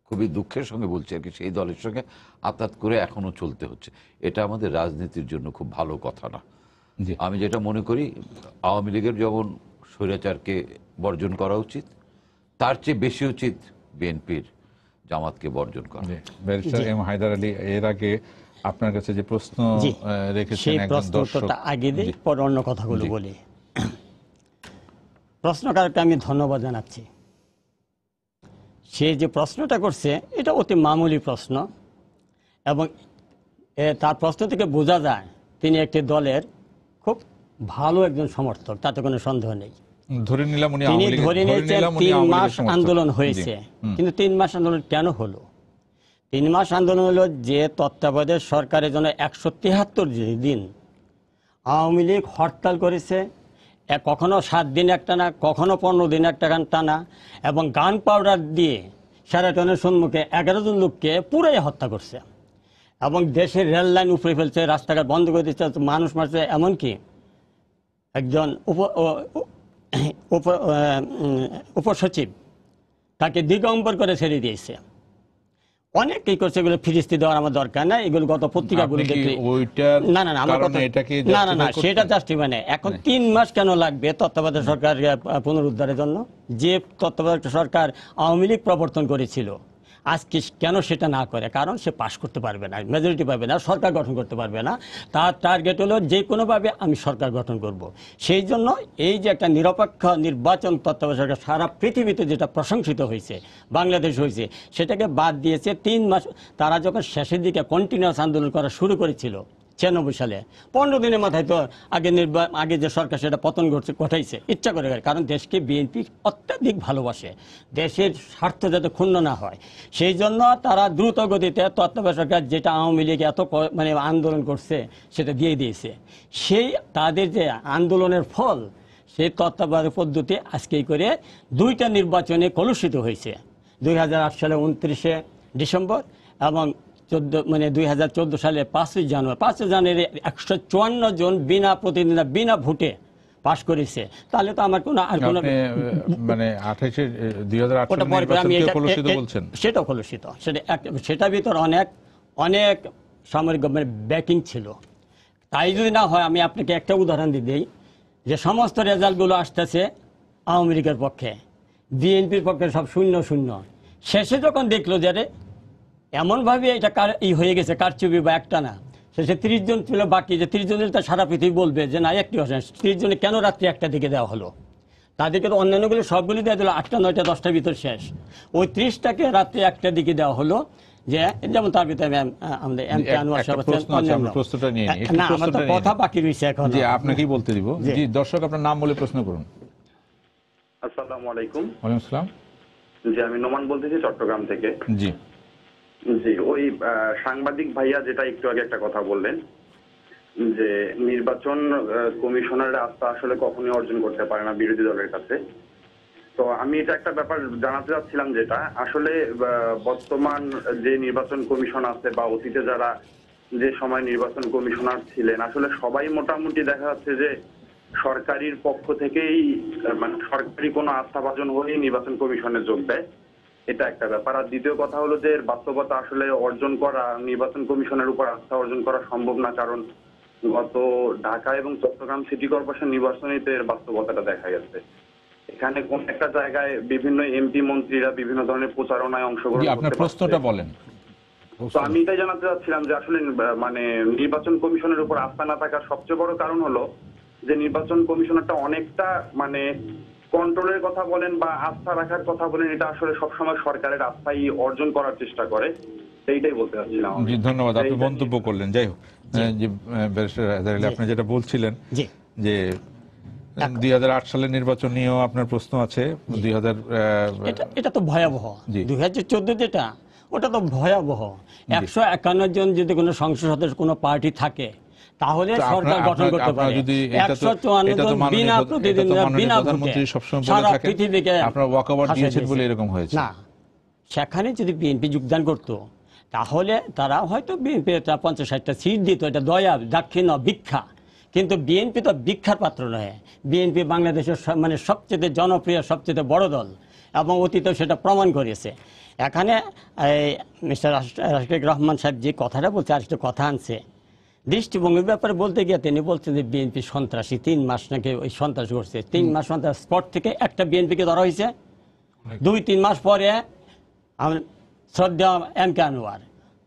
খুবই দুঃখের সঙ্গে বলছি আর কি, সেই দলের সঙ্গে আতাত করে এখনো চলতে হচ্ছে। এটা আমাদের রাজনীতির জন্য খুব ভালো কথা না। আমি যেটা মনে করি, আওয়ামী লীগের যেমন স্বৈরাচারকে বর্জন করা উচিত, তার চেয়ে বেশি উচিত বিএনপির জামাতকে বর্জন করা। ব্যারিস্টার এম হায়দার আলী, এর আগে আপনার কাছে যে প্রশ্ন রেখেছেন একজন দর্শক, আগে দিই পরে অন্য কথাগুলো বলি। প্রশ্নকারকে আমি ধন্যবাদ জানাচ্ছি। সে যে প্রশ্নটা করছে এটা অতি মামুলি প্রশ্ন, এবং তার প্রশ্ন থেকে বোঝা যায় তিনি একটি দলের খুব ভালো একজন সমর্থক, তাতে কোনো সন্দেহ নেই। তিনি ধরে নিয়েছেন 3 মাস আন্দোলন হয়েছে, কিন্তু 3 মাস আন্দোলন কেন হলো? 3 মাস আন্দোলন হলো যে তত্ত্বাবধায়ক সরকারের জন্য 173 দিন আওয়ামী লীগ হরতাল করেছে, কখনো 7 দিন একটানা, কখনো 15 দিন একটা টানা, এবং গান পাউডার দিয়ে শেরাটনের সম্মুখে 11 জন লোককে পুরাই হত্যা করছে, এবং দেশের রেল লাইন উপরে ফেলছে, রাস্তাঘাট বন্ধ করে দিচ্ছে, মানুষ মারছে। এমনকি একজন উপসচিব তাকে দিগম্বর করে ছেড়ে দিয়েছে। অনেকেই করছে, এগুলো ফিরিস্তি দেওয়ার আমার দরকার নাই, এগুলো গত পত্রিকাগুলো দেখলে না সেটা জাস্টিফাই নেই। এখন 3 মাস কেন লাগবে তত্ত্বাবধায়ক সরকার পুনরুদ্ধারের জন্য? যে তত্ত্বাবধায়ক সরকার আওয়ামী লীগ প্রবর্তন করেছিল, আজকে কেন সেটা না করে? কারণ সে পাশ করতে পারবে না, মেজরিটি পাবে না, সরকার গঠন করতে পারবে না। তার টার্গেট হলো যে কোনোভাবে আমি সরকার গঠন করব। সেই জন্য এই যে একটা নিরপেক্ষ নির্বাচন তত্ত্বাবধায়ক সরকার সারা পৃথিবীতে যেটা প্রশংসিত হয়েছে, বাংলাদেশ হয়েছে, সেটাকে বাদ দিয়েছে 3 মাস। তারা যখন শেষের দিকে কন্টিনিউয়াস আন্দোলন করা শুরু করেছিল 96 সালে 15 দিনের মাথায় তো আগে যে সরকার সেটা পতন ঘটাইছে ইচ্ছা করে, কারণ দেশকে বিএনপি অত্যাধিক ভালোবাসে, দেশের স্বার্থ যাতে ক্ষুণ্ণ না হয় সেই জন্য তারা দ্রুত গতিতে তত্ত্বাবধায়ক সরকার যেটা আওয়ামী লীগ এত মানে আন্দোলন করছে সেটা দিয়ে দিয়েছে। সেই তাদের যে আন্দোলনের ফল সেই তত্ত্বাবধায়ক পদ্ধতি আজকেই করে 2টা নির্বাচনে কলুষিত হয়েছে, 2008 সালে 29শে ডিসেম্বর এবং 2014 সালে 5ই জানুয়ারি 154 জন বিনা প্রতিদ্বন্দ্বিতা বিনা ভোটে পাশ করেছে। তাহলে তো আমার কোনো আর কোনো মানে 2008 কলুষিত বলছেন, সেটাও কলুষিত, সেটার ভিতর অনেক সামরিক গভর্নমেন্ট ব্যাকিং ছিল। তাই যদি না হয় আমি আপনাকে একটা উদাহরণ দিই, যে সমস্ত রেজাল্টগুলো আসতেছে আওয়ামী লীগের পক্ষে, বিএনপির পক্ষে সব 0-0। শেষে যখন দেখলো যে এমনভাবে এটা হয়ে গেছে কারচুপি বা একটা না, শেষে 30 জন ছিল বাকি, যে 30 জনের তো সারা পৃথিবী বলবে যে না একটি 30 জনে কেন রাত্রি 1টা দিকে দেওয়া হলো, তাদেরকে তো অন্যান্যগুলো সবগুলি দেওয়া দিল 8টা 9টা 10টার ভিতর শেষ, ওই 30টাকে রাত্রি 1টার দিকে দেওয়া হলো। যে যেমন তার ভিতরে আমাদের এমপি আনোয়ার সাহেব না, আমার তো কথা বাকি রয়েছে এখন, আপনাকেই বলতে দিব। জি দর্শক, আপনার নাম বলে প্রশ্ন করুন। আসসালামু আলাইকুম। ওয়ালাইকুম আসসালাম। জি, আমি নোমান বলতেছি চট্টগ্রাম থেকে। জি জি, ওই সাংবাদিক ভাইয়া যেটা একটু আগে একটা কথা বললেন যে নির্বাচন কমিশনারের আস্থা আসলে কখনোই অর্জন করতে পারে না বিরোধী দলের কাছে। তো আমি এটা একটা ব্যাপার জানাতে চাচ্ছিলাম, যেটা আসলে বর্তমান যে নির্বাচন কমিশন আছে বা অতীতে যারা যে সময় নির্বাচন কমিশনার ছিলেন, আসলে সবাই মোটামুটি দেখা যাচ্ছে যে সরকারির পক্ষ থেকেই মানে সরকারি কোনো আস্থাভাজন হলেই নির্বাচন কমিশনে যোগ দেয়, এটা একটা ব্যাপার। আর দ্বিতীয় কথা হলো যে বাস্তবতা আসলে অর্জন করা, নির্বাচন কমিশনের উপর আস্থা অর্জন করা সম্ভব না, কারণ গত ঢাকা এবং চট্টগ্রাম সিটি কর্পোরেশন নির্বাচনীতে এর বাস্তবতাটা দেখা গেছে। এখানে কোন একটা জায়গায় বিভিন্ন এমপি মন্ত্রীরা বিভিন্ন ধরনের প্রচারণায় অংশগ্রহণ করতে, আপনার প্রশ্নটা বলেন। তো আমি এটাই জানাতে চাচ্ছিলাম যে আসলে মানে নির্বাচন কমিশনের উপর আস্থা না থাকার সবচেয়ে বড় কারণ হলো যে নির্বাচন কমিশনারটা অনেকটা মানে কন্ট্রোলের কথা বলেন বা আস্থা রাখার কথা বলেন, এটা আসলে সবসময় সরকারের আস্থাই অর্জন করার চেষ্টা করে, এইটাই বলতে চাচ্ছিলাম। জি ধন্যবাদ, আপনি মন্তব্য করলেন। যাই হোক, আপনি যেটা বলছিলেন যে 2008 সালের নির্বাচন নিয়েও আপনার প্রশ্ন আছে। এটা তো ভয়াবহ, 2014 যেটা ওটা তো ভয়াবহ। 151 জন যদি কোনো সংসদ সদস্য কোনো পার্টি থাকে তাহলে সরকার গঠন করতে পারে। 154 জন বিনা প্রতিদ্বন্দ্বিতা বিনা ভোটে সারা পৃথিবীকে আপনারা ওয়াকওভার দিয়েছেন বলে এরকম হয়েছে না। সেখানে যদি বিএনপি যোগদান করত তাহলে তারা হয়তো বিএনপি 50-60টা সিট দিত, এটা দয়া দাক্ষিণ্য ভিক্ষা। কিন্তু বিএনপি তো ভিক্ষার পাত্র নয়, বিএনপি বাংলাদেশের মানে সবচেয়ে জনপ্রিয় সবচেয়ে বড় দল এবং অতীতেও সেটা প্রমাণ করেছে। এখানে মিস্টার রাশিদ রহমান সাহেব যে কথাটা বলছে, আর একটা কথা আনছে দৃষ্টিভঙ্গির ব্যাপারে বলতে গিয়ে তিনি বলছেন যে বিএনপি সন্ত্রাসী, 3 মাস নাকি ওই সন্ত্রাস করছে। 3 মাস সন্ত্রাস স্পট থেকে একটা বিএনপিকে ধরা হয়েছে, 2-3 মাস পরে শ্রদ্ধা এমপি আনোয়ার,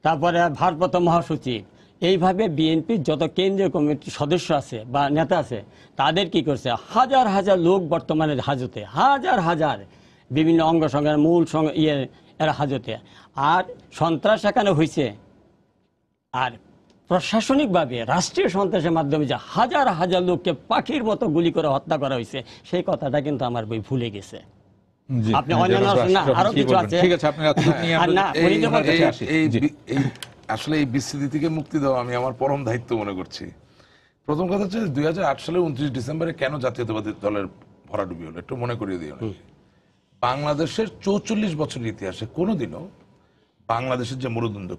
তারপরে ভারপ্রাপ্ত মহাসচিব, এইভাবে বিএনপির যত কেন্দ্রীয় কমিটির সদস্য আছে বা নেতা আছে তাদের কি করছে, হাজার হাজার লোক বর্তমানে হাজতে, হাজার হাজার বিভিন্ন অঙ্গ সংগঠন মূল এরা হাজতে। আর সন্ত্রাস এখানে হয়েছে, আর প্রশাসনিকভাবে রাষ্ট্রীয় সন্ত্রাসের মাধ্যমে যে হাজার হাজার লোককে পাখির মতো গুলি করে হত্যা করা হয়েছে, সেই কথাটা কিন্তু আমার বই ভুলে গেছে। আপনি আরো কিছু আছে, আসলে এই বিস্তৃতি থেকে মুক্তি দেওয়া আমি আমার পরম দায়িত্ব মনে করছি। প্রথম কথা হচ্ছে 2008 সালে 29 ডিসেম্বরে কেন জাতীয়তাবাদী দলের ভরাডুবি হলো একটু মনে করিয়ে দিই। বাংলাদেশের 44 বছরের ইতিহাসে কোনোদিনও বাংলাদেশের যে মেরুদণ্ড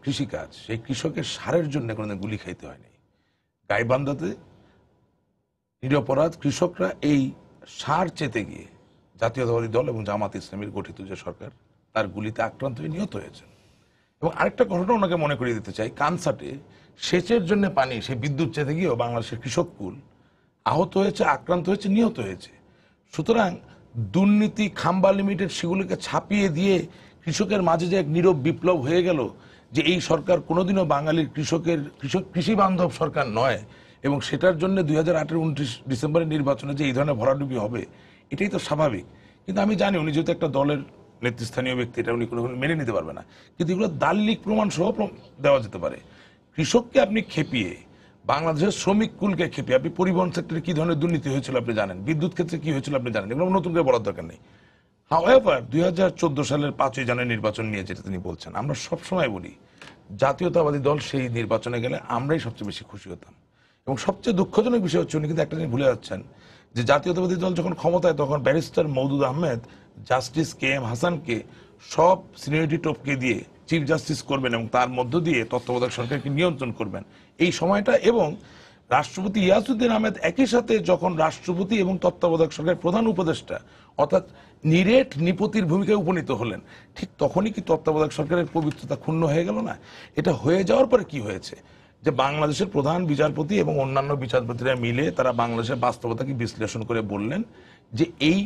কৃষিকাজ, সেই কৃষকের সারের জন্য কোনোদিন গুলি খাইতে হয়নি। গাইবান্ধাতে নিরপরাধ কৃষকরা এই সার চেতে গিয়ে জাতীয়তাবাদী দল এবং জামাত ইসলামীর গঠিত যে সরকার তার গুলিতে আক্রান্ত হয়ে নিহত হয়েছেন। এবং আরেকটা ঘটনা ওনাকে মনে করিয়ে দিতে চাই, কানসাটে সেচের জন্য পানি, সেই বিদ্যুৎ চেতে গিয়েও বাংলাদেশের কৃষককুল আহত হয়েছে, আক্রান্ত হয়েছে, নিহত হয়েছে। সুতরাং দুর্নীতি, খাম্বা লিমিটেড, সেগুলিকে ছাপিয়ে দিয়ে কৃষকের মাঝে যে এক নীরব বিপ্লব হয়ে গেল, যে এই সরকার কোনোদিনও বাঙালির কৃষি বান্ধব সরকার নয়, এবং সেটার জন্য 2008-এর 29 ডিসেম্বরের নির্বাচনে যে এই ধরনের ভরাডুবি হবে, এটাই তো স্বাভাবিক। কিন্তু আমি জানি উনি যেহেতু একটা দলের নেতৃস্থানীয় ব্যক্তি, এটা উনি কোনো মেনে নিতে পারবে না। কিন্তু এগুলো দালিলিক প্রমাণ সহ দেওয়া যেতে পারে। কৃষককে আপনি খেপিয়ে, বাংলাদেশের শ্রমিক কুলকে খেপিয়ে, আপনি পরিবহন সেক্টরে কি ধরনের দুর্নীতি হয়েছিল আপনি জানেন, বিদ্যুৎ ক্ষেত্রে কি হয়েছিল আপনি জানেন, এগুলো নতুন করে বলার দরকার নেই। হাওয়েভার 2014 সালের 5ই জানুয়ারি নির্বাচন নিয়ে যেটা তিনি বলছেন, আমরা সবসময় বলি জাতীয়তাবাদী দল সেই নির্বাচনে গেলে আমরাই সবচেয়ে বেশি খুশি হতাম। এবং সবচেয়ে দুঃখজনক বিষয় হচ্ছে উনি কিন্তু একটা জিনিস ভুলে যাচ্ছেন, যে জাতীয়তাবাদী দল যখন ক্ষমতায় তখন barrister Moudud Ahmed justice KM হাসানকে সব সিনিয়রিটি টপকে দিয়ে চিফ জাস্টিস করবেন এবং তার মধ্য দিয়ে তত্ত্বাবধায়ক সরকারকে নিয়ন্ত্রণ করবেন এই সময়টা। এবং রাষ্ট্রপতি ইয়াসউদ্দিন আহমেদ একই সাথে যখন রাষ্ট্রপতি এবং তত্ত্বাবধায়ক সরকারের প্রধান উপদেষ্টা অর্থাৎ নিরেট নিপতির ভূমিকায় উপনীত হলেন, ঠিক তখনই কি তত্ত্বাবধায়ক সরকারের পবিত্রতা ক্ষুণ্ণ হয়ে গেল না? এটা হয়ে যাওয়ার পরে কি হয়েছে, যে বাংলাদেশের প্রধান বিচারপতি এবং অন্যান্য বিচারপতিরা মিলে তারা বাংলাদেশের বাস্তবতাকে বিশ্লেষণ করে বললেন যে এই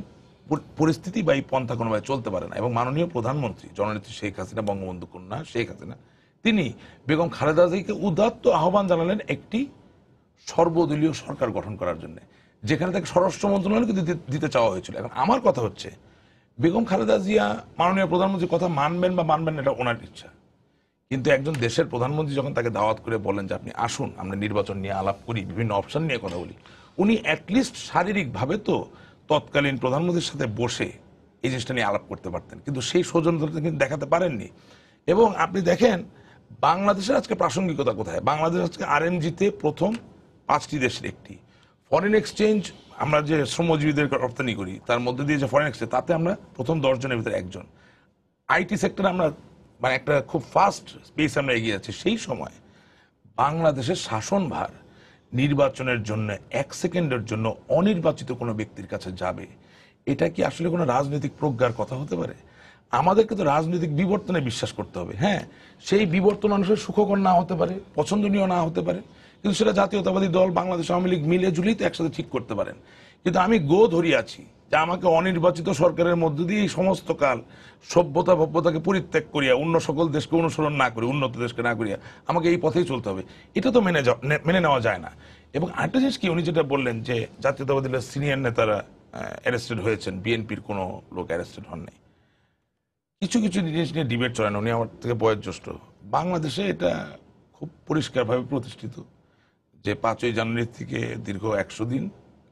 পরিস্থিতি বা এই পন্থা কোনোভাবে চলতে পারে না। এবং মাননীয় প্রধানমন্ত্রী জননেত্রী শেখ হাসিনা, বঙ্গবন্ধু কন্যা শেখ হাসিনা, তিনি বেগম খালেদা জিয়াকে উদাত্ত আহ্বান জানালেন একটি সর্বদলীয় সরকার গঠন করার জন্য, যেখানে তাকে স্বরাষ্ট্র মন্ত্রণালয়কে দিতে চাওয়া হয়েছিল। এখন আমার কথা হচ্ছে, বেগম খালেদা জিয়া মাননীয় প্রধানমন্ত্রীর কথা মানবেন বা মানবেন না এটা ওনার ইচ্ছা, কিন্তু একজন দেশের প্রধানমন্ত্রী যখন তাকে দাওয়াত করে বলেন যে আপনি আসুন আমরা নির্বাচন নিয়ে আলাপ করি, বিভিন্ন অপশন নিয়ে কথা বলি, উনি অ্যাটলিস্ট শারীরিকভাবে তো তৎকালীন প্রধানমন্ত্রীর সাথে বসে এই জিনিসটা নিয়ে আলাপ করতে পারতেন, কিন্তু সেই সৌজন্যতা কিন্তু দেখাতে পারেননি। এবং আপনি দেখেন বাংলাদেশের আজকে প্রাসঙ্গিকতা কোথায়, বাংলাদেশ আজকে RMG-তে প্রথম 5টি দেশের একটি। ফরেন এক্সচেঞ্জ আমরা যে শ্রমজীবীদের রপ্তানি করি তার মধ্যে দিয়ে যে ফরেন এক্সচেঞ্জ, তাতে আমরা প্রথম 10 জনের ভিতরে একজন। IT সেক্টরে আমরা মানে একটা খুব ফাস্ট স্পেস আমরা এগিয়ে আছি। সেই সময় বাংলাদেশের শাসনভার নির্বাচনের জন্য 1 সেকেন্ডের জন্য অনির্বাচিত কোনো ব্যক্তির কাছে যাবে, এটা কি আসলে কোনো রাজনৈতিক প্রজ্ঞার কথা হতে পারে? আমাদেরকে তো রাজনৈতিক বিবর্তনে বিশ্বাস করতে হবে। হ্যাঁ, সেই বিবর্তন মানুষের সুখকর না হতে পারে, পছন্দনীয় না হতে পারে, কিন্তু সেটা জাতীয়তাবাদী দল, বাংলাদেশ আওয়ামী লীগ মিলে ঝুলেই তো একসাথে ঠিক করতে পারেন। কিন্তু আমি ধরিয়ে আছি যে আমাকে অনির্বাচিত সরকারের মধ্য দিয়ে এই সমস্ত কাল সভ্যতা ভব্যতাকে পরিত্যাগ করিয়া, অন্য সকল দেশকে অনুসরণ না করে, উন্নত দেশকে না করিয়া আমাকে এই পথেই চলতে হবে, এটা তো মেনে নেওয়া যায় না। এবং আরেকটা জিনিস কি, উনি যেটা বললেন যে জাতীয়তাবাদী দলের সিনিয়র নেতারা অ্যারেস্টেড হয়েছেন, বিএনপির কোনো লোক অ্যারেস্টেড হননি। কিছু কিছু জিনিস নিয়ে ডিবেট চলেন, উনি আমার থেকে বয়োজ্যেষ্ঠ। বাংলাদেশে এটা খুব পরিষ্কারভাবে প্রতিষ্ঠিত যে 5ই জানুয়ারি থেকে দীর্ঘ 100 দিন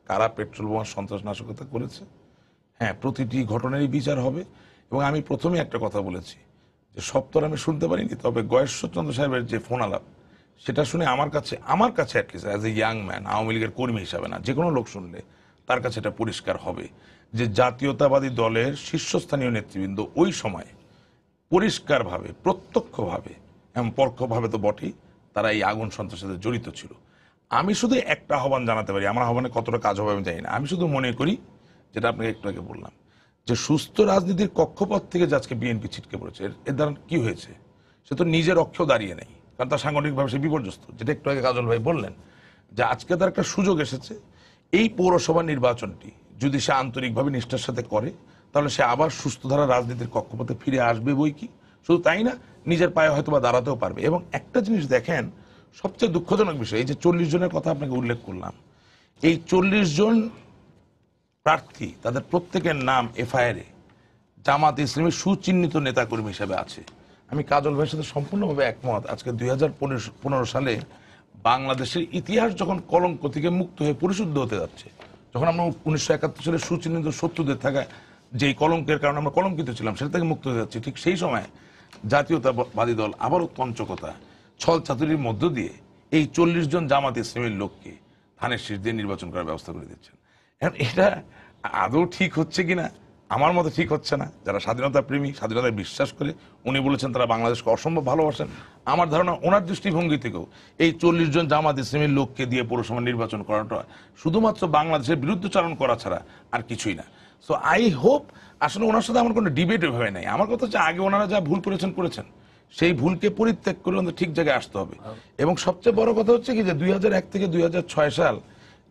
কারা পেট্রোল বোমা সন্ত্রাস নাশকতা করেছে। হ্যাঁ, প্রতিটি ঘটনারই বিচার হবে। এবং আমি প্রথমে একটা কথা বলেছি যে সপ্তর আমি শুনতে পারিনি, তবে গয়েশ্বরচন্দ্র সাহেবের যে ফোন আলাপ সেটা শুনে আমার কাছে at least as a young man, Awami লীগের কর্মী হিসাবে না, যে কোনো লোক শুনলে তার কাছে এটা পরিষ্কার হবে যে জাতীয়তাবাদী দলের শীর্ষস্থানীয় নেতৃবৃন্দ ওই সময় পরিষ্কারভাবে, প্রত্যক্ষভাবে এবং পরোক্ষভাবে তো বটেই, তারা এই আগুন সন্ত্রাসের সাথে জড়িত ছিল। আমি শুধু একটা আহ্বান জানাতে পারি, আমার আহ্বানে কতটা কাজ হবে আমি জানি না। আমি শুধু মনে করি, যেটা আপনাকে একটু আগে বললাম, যে সুস্থ রাজনীতির কক্ষপথ থেকে যে আজকে বিএনপি ছিটকে পড়েছে, এর দ্বারা কি হয়েছে, সে তো নিজের অক্ষেও দাঁড়িয়ে নেই, কারণ তার সাংগঠনিকভাবে সে বিপর্যস্ত। যেটা একটু আগে কাজল ভাই বললেন যে আজকে তার একটা সুযোগ এসেছে, এই পৌরসভা নির্বাচনটি যদি সে আন্তরিকভাবে নিষ্ঠার সাথে করে, তাহলে সে আবার সুস্থ ধারা রাজনীতির কক্ষপথে ফিরে আসবে বই কি। শুধু তাই না, নিজের পায়ে হয়তো বা দাঁড়াতেও পারবে। এবং একটা জিনিস দেখেন, সবচেয়ে দুঃখজনক বিষয়, এই যে 40 জনের কথা আপনাকে উল্লেখ করলাম, এই 40 জন প্রার্থী তাদের প্রত্যেকের নাম FIR এ জামাত ইসলামের সুচিহ্নিত নেতাকর্মী হিসেবে আছে। আমি কাজল ভাইয়ের সাথে সম্পূর্ণভাবে একমত। আজকে 2015 সালে বাংলাদেশের ইতিহাস যখন কলঙ্ক থেকে মুক্ত হয়ে পরিশুদ্ধ হতে যাচ্ছে, যখন আমরা 1971 সালে সুচিহ্নিত শত্রুদের থাকা যেই কলঙ্কের কারণে আমরা কলঙ্কিত ছিলাম, সেটা থেকে মুক্ত হয়ে যাচ্ছে, ঠিক সেই সময় জাতীয়তাবাদী দল আবারও পঞ্চকতা, ছল চাতুরির মধ্য দিয়ে এই 40 জন জামাত ইসলামের লোককে ধানের শীষ দিয়ে নির্বাচন করার ব্যবস্থা করে দিচ্ছেন। এখন এটা আদৌ ঠিক হচ্ছে কিনা, আমার মতে ঠিক হচ্ছে না। যারা স্বাধীনতা প্রেমী, স্বাধীনতায় বিশ্বাস করে, উনি বলেছেন তারা বাংলাদেশকে অসম্ভব ভালোবাসেন, আমার ধারণা ওনার দৃষ্টিভঙ্গি থেকেও এই 40 জন জামাত ইসলামের লোককে দিয়ে পৌরসভা নির্বাচন করাটা শুধুমাত্র বাংলাদেশের বিরুদ্ধচারণ করা ছাড়া আর কিছুই না। সো আই হোপ, আসলে ওনার সাথে আমার কোনো ডিবেট ওইভাবে নাই। আমার কথা হচ্ছে আগে ওনারা যা ভুল করেছেন, সেই ভুলকে পরিত্যাগ করে ওদের ঠিক জায়গায় আসতে হবে। এবং সবচেয়ে বড় কথা হচ্ছে কি, যে 2001 থেকে 2006 সাল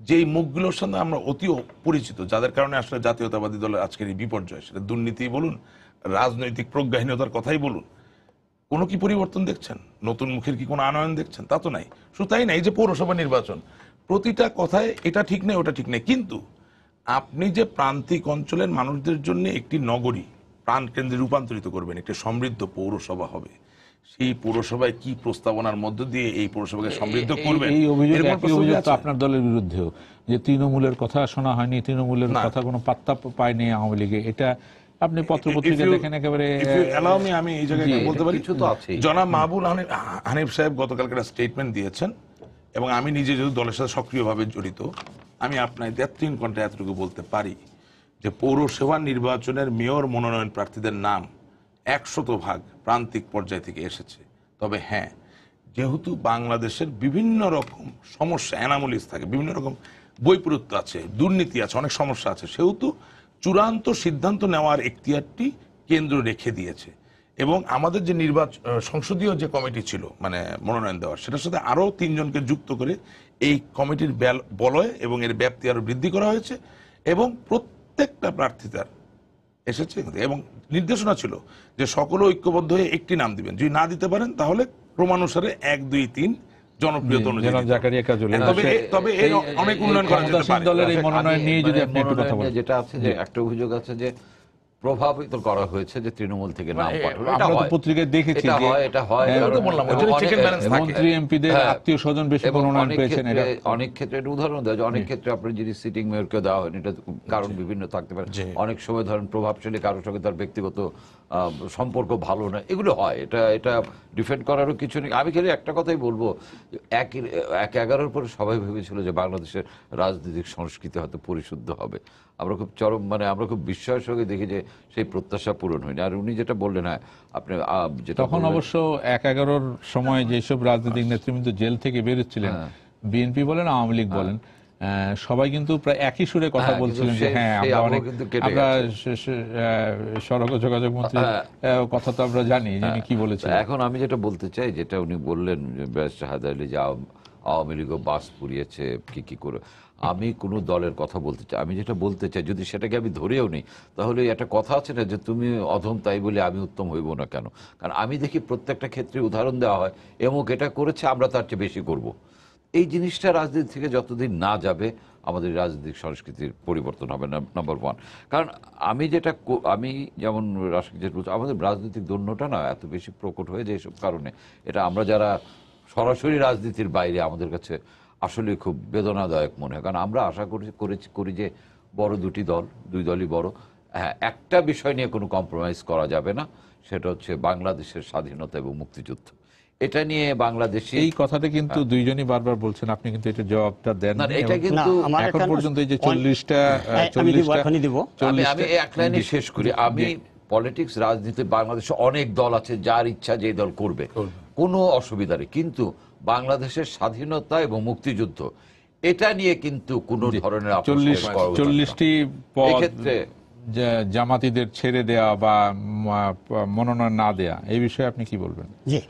যেই মুখগুলোর সঙ্গে আমরা অতি পরিচিত, যাদের কারণে আসলে জাতীয়তাবাদী দলের আজকের এই বিপর্যয়, সেটা দুর্নীতি বলুন, রাজনৈতিক প্রজ্ঞাহীনতার কথাই বলুন, কোনো কি পরিবর্তন দেখছেন? নতুন মুখের কি কোনো আনয়ন দেখছেন? তা তো নাই। শুধু তাই না, এই যে পৌরসভা নির্বাচন, প্রতিটা কথায় এটা ঠিক নেই, ওটা ঠিক নেই, কিন্তু আপনি যে প্রান্তিক অঞ্চলের মানুষদের জন্য একটি নগরী প্রাণকেন্দ্রে রূপান্তরিত করবেন, একটি সমৃদ্ধ পৌরসভা হবে, সেই পৌরসভায় কি প্রস্তাবনার মধ্য দিয়ে এই পৌরসভাকে সমৃদ্ধ করবেন। এই অভিযোগ, এরকম একই প্রস্তাব অভিযোগ তো আছে? আপনার দলের বিরুদ্ধেও, যে তৃণমূলের কথা শোনা হয়নি, তৃণমূলের কথা কোনো পাত্তা পায়নি আওয়ামী লীগে। এটা আপনি পত্রপত্রিকা দেখেন একেবারে। আমি এই জায়গায় বলতে পারি, কিছু তো আছেই। জনাব মাহবুব হানিফ সাহেব গতকালকে একটা স্টেটমেন্ট দিয়েছেন, এবং আমি নিজে যেহেতু দলের সাথে সক্রিয়ভাবে জড়িত, আমি আপনাদের 3 ঘন্টায় এতটুকু বলতে পারি যে পৌরসভা নির্বাচনের মেয়র মনোনয়ন প্রার্থীদের নাম 100% প্রান্তিক পর্যায় থেকে এসেছে। তবে হ্যাঁ, যেহেতু বাংলাদেশের বিভিন্ন রকম সমস্যা, অ্যানামলিস থাকে, বিভিন্ন রকম বৈপরীত্য আছে, দুর্নীতি আছে, অনেক সমস্যা আছে, সেহেতু চূড়ান্ত সিদ্ধান্ত নেওয়ার এখতিয়ারটি কেন্দ্র রেখে দিয়েছে। এবং আমাদের যে সংসদীয় যে কমিটি ছিল মানে মনোনয়ন দেওয়ার, সেটার সাথে আরও 3 জনকে যুক্ত করে এই কমিটির বলয় এবং এর ব্যাপ্তি আরো বৃদ্ধি করা হয়েছে, এবং প্রত্যেকটা প্রার্থীতার এসেছে এবং নির্দেশনা ছিল যে সকলে ঐক্যবদ্ধ হয়ে একটি নাম দিবেন, যদি না দিতে পারেন তাহলে ক্রমানুসারে 1, 2, 3 জনপ্রিয়তা অনুযায়ী। তবে এর অনেক উন্নয়ন করা যেতে পারে। দলের এই মনোনয়ন নিয়ে যদি আপনি একটু কথা বলেন। যেটা আছে যে একটা অভিযোগ আছে যে প্রভাবিত করা হয়েছে যে তৃণমূল থেকে নাম পাঠানো। আমরা তো পত্রিকায় দেখেছি যে এটা হয়, মন্ত্রী এমপিদের আত্মীয় স্বজন বেশি মনোনয়ন পেয়েছেন। অনেক ক্ষেত্রে একটা উদাহরণ দেওয়া যায়, অনেক ক্ষেত্রে আপনার যদি সিটিং মেয়রকে দেওয়া হয়, এটা কারণ বিভিন্ন থাকতে পারে। অনেক সময় ধরেন প্রভাবশালী কারোর সঙ্গে তার ব্যক্তিগত সম্পর্ক ভালো না, এগুলো হয়। এটা ডিফেন্ড করারও কিছু নেই। আমি খালি একটা কথাই বলবো, 1/11 পরে সবাই ভেবেছিল যে বাংলাদেশের রাজনৈতিক সংস্কৃতি হয়তো পরিশুদ্ধ হবে। আমরা খুব আমরা খুব বিস্ময়ের সঙ্গে দেখি যে সেই প্রত্যাশা পূরণ হয়নি। আর উনি যেটা বললেন, হ্যাঁ আপনি যেটা তখন অবশ্য 1/11 সময় যেসব রাজনৈতিক নেতৃবৃন্দ জেল থেকে বেরোচ্ছিলেন, বিএনপি বলেন আওয়ামী লীগ বলেন, সবাই কিন্তু প্রায় একই সুরে কথা বলছিলেন যে হ্যাঁ আমরা সড়ক যোগাযোগ মন্ত্রী কথা তো আমরা জানি যিনি কি বলেছেন। এখন আমি যেটা বলতে চাই, যেটা উনি বললেন ব্যারিস্টার হায়দার আলী, যে আওয়ামী লীগও বাস পুড়িয়েছে কি করে, আমি কোনো দলের কথা বলতে চাই। আমি যেটা বলতে চাই, যদি সেটাকে আমি ধরেও নিই, তাহলে একটা কথা আছে না যে তুমি অধম তাই বলে আমি উত্তম হইব না কেন। কারণ আমি দেখি প্রত্যেকটা ক্ষেত্রে উদাহরণ দেওয়া হয়, এমক এটা করেছে আমরা তার চেয়ে বেশি করব। এই জিনিসটা রাজনীতি থেকে যতদিন না যাবে আমাদের রাজনৈতিক সংস্কৃতির পরিবর্তন হবে না, নাম্বার 1। কারণ আমি যেমন রাশিক যেটা বলছি, আমাদের রাজনৈতিক দৈন্যটা না এত বেশি প্রকট হয়ে যায় এসব কারণে। এটা আমরা যারা সরাসরি রাজনীতির বাইরে, আমাদের কাছে আসলে খুব বেদনাদায়ক মনে হয়। কারণ আমরা আশা করি যে বড় 2টি দল, 2 দলই বড়, হ্যাঁ একটা বিষয় নিয়ে কোনো কম্প্রোমাইজ করা যাবে না, সেটা হচ্ছে বাংলাদেশের স্বাধীনতা এবং মুক্তিযুদ্ধ। এটা নিয়ে বাংলাদেশে এই কথাটা কিন্তু দুইজনই বারবার বলছেন, আপনি কিন্তু এটা জবাবটা দেন না। এটা কিন্তু এখন পর্যন্ত এই যে 40টা আমি এক লাইনে শেষ করি। আমি পলিটিক্স, রাজনীতি, বাংলাদেশে অনেক দল আছে, যার ইচ্ছা যে দল করবে, কোনো অসুবিধা নেই। কিন্তু বাংলাদেশের স্বাধীনতা এবং মুক্তিযুদ্ধ এটা নিয়ে কিন্তু কোনো ধরনের 40টি পদ জামাতিদের ছেড়ে দেওয়া বা মনোনয়ন না দেয়া, এই বিষয়ে আপনি কি বলবেন? জি,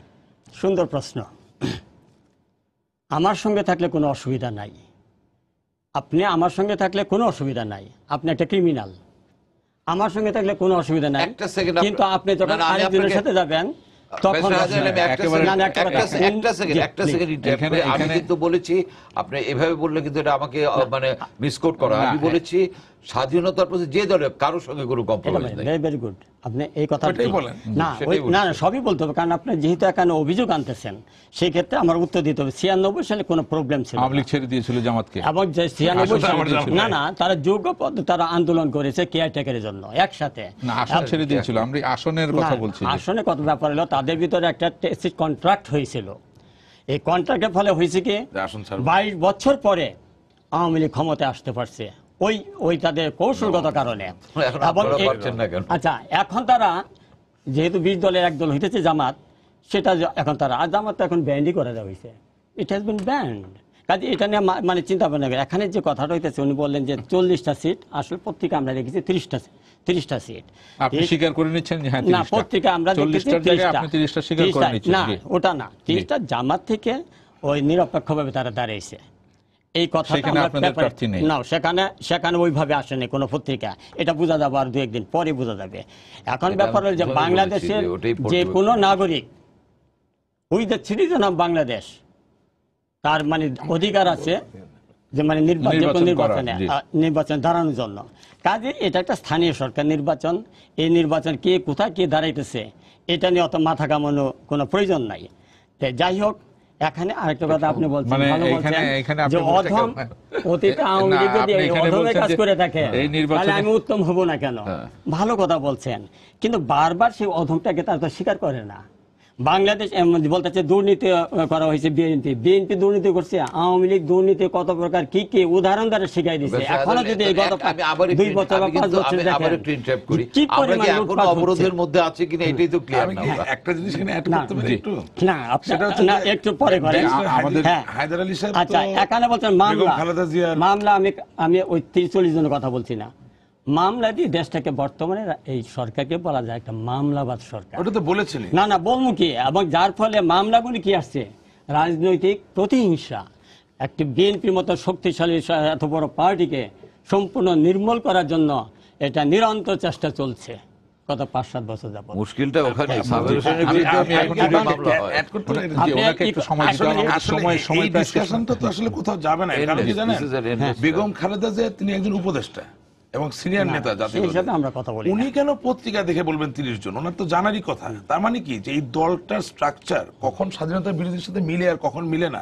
সুন্দর প্রশ্ন। আমার সঙ্গে থাকলে কোনো অসুবিধা নাই, আপনি আমার সঙ্গে থাকলে কোনো অসুবিধা নাই, আপনি একটা ক্রিমিনাল। আমার সঙ্গে থাকলে কোনো অসুবিধা নাই, কিন্তু আপনি যখন আরেকজনের সাথে যাবেন তখন আমি কিন্তু বলেছি, আপনি এভাবে বললে কিন্তু এটা আমাকে মিসকোট করা। আমি বলেছি স্বাধীনতার প্রতি যে দলের কারোর সঙ্গে কোনো কম্প্রোমাইজ নেই। ভেরি গুড, আপনি এই কথাটাই বলেন। না সবই বলতে হবে, কারণ আপনি যেহেতু এখানে অভিযোগ আনতেছেন, সেই ক্ষেত্রে আমার উত্তর দিতে হবে। 96 সালে কোনো প্রবলেম ছিল, আওয়ামী লীগ ছেড়ে দিয়েছিল জামাতকে, এবং 96 সালে না তারা যোগ্য পদে তারা আন্দোলন করেছে কেয়ারটেকারের জন্য একসাথে। না, আসন ছেড়ে দিয়েছিল। আমরা আসনের কথা বলছি। আসনের কত ব্যাপার হলো, তাদের ভিতরে একটা কন্ট্রাক্ট হয়েছিল। এই কন্ট্রাক্টের ফলে হয়েছে কি 22 বছর পরে আওয়ামী লীগ ক্ষমতায় আসতে পারছে, ওই তাদের কৌশলগত কারণে। আচ্ছা, এখন তারা যেহেতু 20 দলের এক দল হইতেছে জামাত, সেটা এখন তারা, আর জামাত এখন ব্যান্ডই করে দেওয়া হয়েছে, ইট হ্যাজ বিন ব্যান্ড। কাজে এটা নিয়ে মানে চিন্তা ভাবনা করে এখানে যে কথাটা হইতেছে, উনি বললেন যে 40টা সিট, আসলে পত্রিকা আমরা দেখেছি 30টা সিট। আপনি স্বীকার করে নিচ্ছেন? না, পত্রিকা আমরা দেখেছি 30টা স্বীকার করে নিচ্ছেন। না, ওটা না, 30টা জামাত থেকে ওই নিরপেক্ষভাবে তারা দাঁড়িয়েছে। এই কথাটা না, সেখানে ওইভাবে আসেনি কোনো পত্রিকা, এটা বোঝা যাবে আর 2-1 দিন পরে বোঝা যাবে। এখন ব্যাপার হল যে বাংলাদেশের যে কোনো নাগরিক, with the citizen of Bangladesh, তার মানে অধিকার আছে যে মানে নির্বাচনে দাঁড়ানোর জন্য। কাজে এটা একটা স্থানীয় সরকার নির্বাচন, এই নির্বাচন কে কোথায় কে দাঁড়াইতেছে এটা নিয়ে অত মাথা কামানো কোনো প্রয়োজন নাই। তো যাই হোক, এখানে আরেকটা কথা আপনি বলছেন, মানে ভালো বলছেন এখানে যে আপনি বলতে অধম অতীতে আওয়ামী লীগ যদি এই অধমের কাজ করে থাকে তাহলে আমি উত্তম হব না কেন? ভালো কথা বলছেন, কিন্তু বারবার সেই অধমটাকে তারা তো স্বীকার করে না। বাংলাদেশ বলতেছে দুর্নীতি করা হয়েছে, বিএনপি দুর্নীতি করছে, আওয়ামী লীগ দুর্নীতি কত প্রকার কি কি উদাহরণ দ্বারা শিখাই দিচ্ছে। এখনো যদি এই গত 2 বছর বা 5 বছর দেখেন কি পরিমাণ লুটপাট অবরোধের মধ্যে আছে কিনা এটাই তো ক্লিয়ার না। একটা জিনিস এখানে অ্যাড করতে পারি একটু? না আপনারা একটু পরে করেন। আমাদের হায়দার আলী সাহেব, আচ্ছা এখানে বলছেন মামলা, আমি ওই 30-40 জনের কথা বলছি না। মামলা দিয়ে দেশটাকে বর্তমানে এই সরকারকে বলা যায় একটা মামলাবাদ সরকার। ওটা তো বলেছিলেন। না বলবো কি, এবং যার ফলে মামলাগুলি কি আসছে, রাজনৈতিক প্রতিহিংসা। একটি বিএনপির মতো শক্তিশালী এত বড় পার্টিকে সম্পূর্ণ নির্মূল করার জন্য এটা নিরন্তর চেষ্টা চলছে গত 5-7 বছর যাবত। মুশকিলটা ওখানে সাবের হোসেনের আমি বিরুদ্ধে এখন যদি মামলা হয়, অ্যাড করতে পারি? ওনাকে একটু সময় দিতে হবে, সময় এই ডিসকাশনটা তো আসলে কোথাও যাবে না। কারণ কি জানেন, বেগম খালেদা জিয়া তিনি একজন উপদেষ্টা এবং সিনিয়র নেতা, জাতীয় আমরা কথা বলি। উনি কেন পত্রিকা দেখে বলবেন 30 জন? ওনার তো জানারই কথা। তার মানে কি যে এই দলটার স্ট্রাকচার কখন স্বাধীনতার বিরোধীর সাথে মিলে আর কখন মিলে না,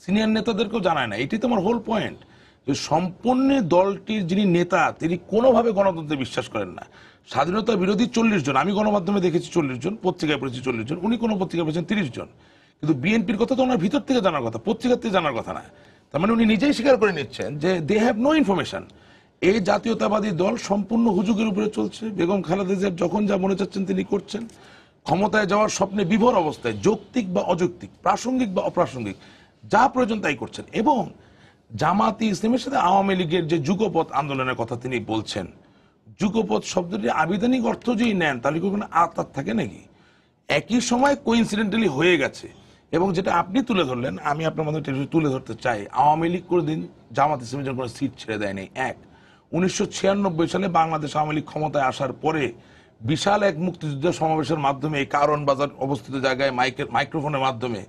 সিনিয়র নেতাদেরকেও জানায় না। এটাই তো আমার হোল পয়েন্ট, যে সম্পূর্ণ দলটির যিনি নেতা তিনি কোনোভাবে গণতন্ত্রে বিশ্বাস করেন না। স্বাধীনতা বিরোধী 40 জন, আমি গণমাধ্যমে দেখেছি 40 জন, পত্রিকায় পড়েছি 40 জন, উনি কোনো পত্রিকায় পড়েছেন 30 জন। কিন্তু বিএনপির কথা তো ওনার ভিতর থেকে জানার কথা, পত্রিকার থেকে জানার কথা না। তার মানে উনি নিজেই স্বীকার করে নিচ্ছেন যে দে হ্যাভ নো ইনফরমেশন। এই জাতীয়তাবাদী দল সম্পূর্ণ হুজুগের উপরে চলছে। বেগম খালেদা জিয়া যখন যা মনে চাচ্ছেন তিনি করছেন। ক্ষমতায় যাওয়ার স্বপ্নে বিভোর অবস্থায় যৌক্তিক বা অযৌক্তিক, প্রাসঙ্গিক বা অপ্রাসঙ্গিক যা প্রয়োজন তাই করছেন। এবং জামাতি ইসলামের সাথে আওয়ামী লীগের যে যুগপৎ আন্দোলনের কথা তিনি বলছেন, যুগপৎ শব্দটি আবিধানিক অর্থ যদি নেন তাহলে কোনো আত্মার থাকে নাকি? একই সময় কোইন্সিডেন্টালি হয়ে গেছে। এবং যেটা আপনি তুলে ধরলেন, আমি আপনার মধ্যে তুলে ধরতে চাই, আওয়ামী লীগ কোনোদিন জামাত ইসলামের জন্য কোনো সিট ছেড়ে দেয়নি। 1996 সালে বাংলাদেশ আওয়ামী লীগ ক্ষমতায় আসার পরে বিশাল এক মুক্তিযুদ্ধ সমাবেশের মাধ্যমে এই কারণ বাজার অবস্থিত জায়গায় মাইক্রোফোনের মাধ্যমে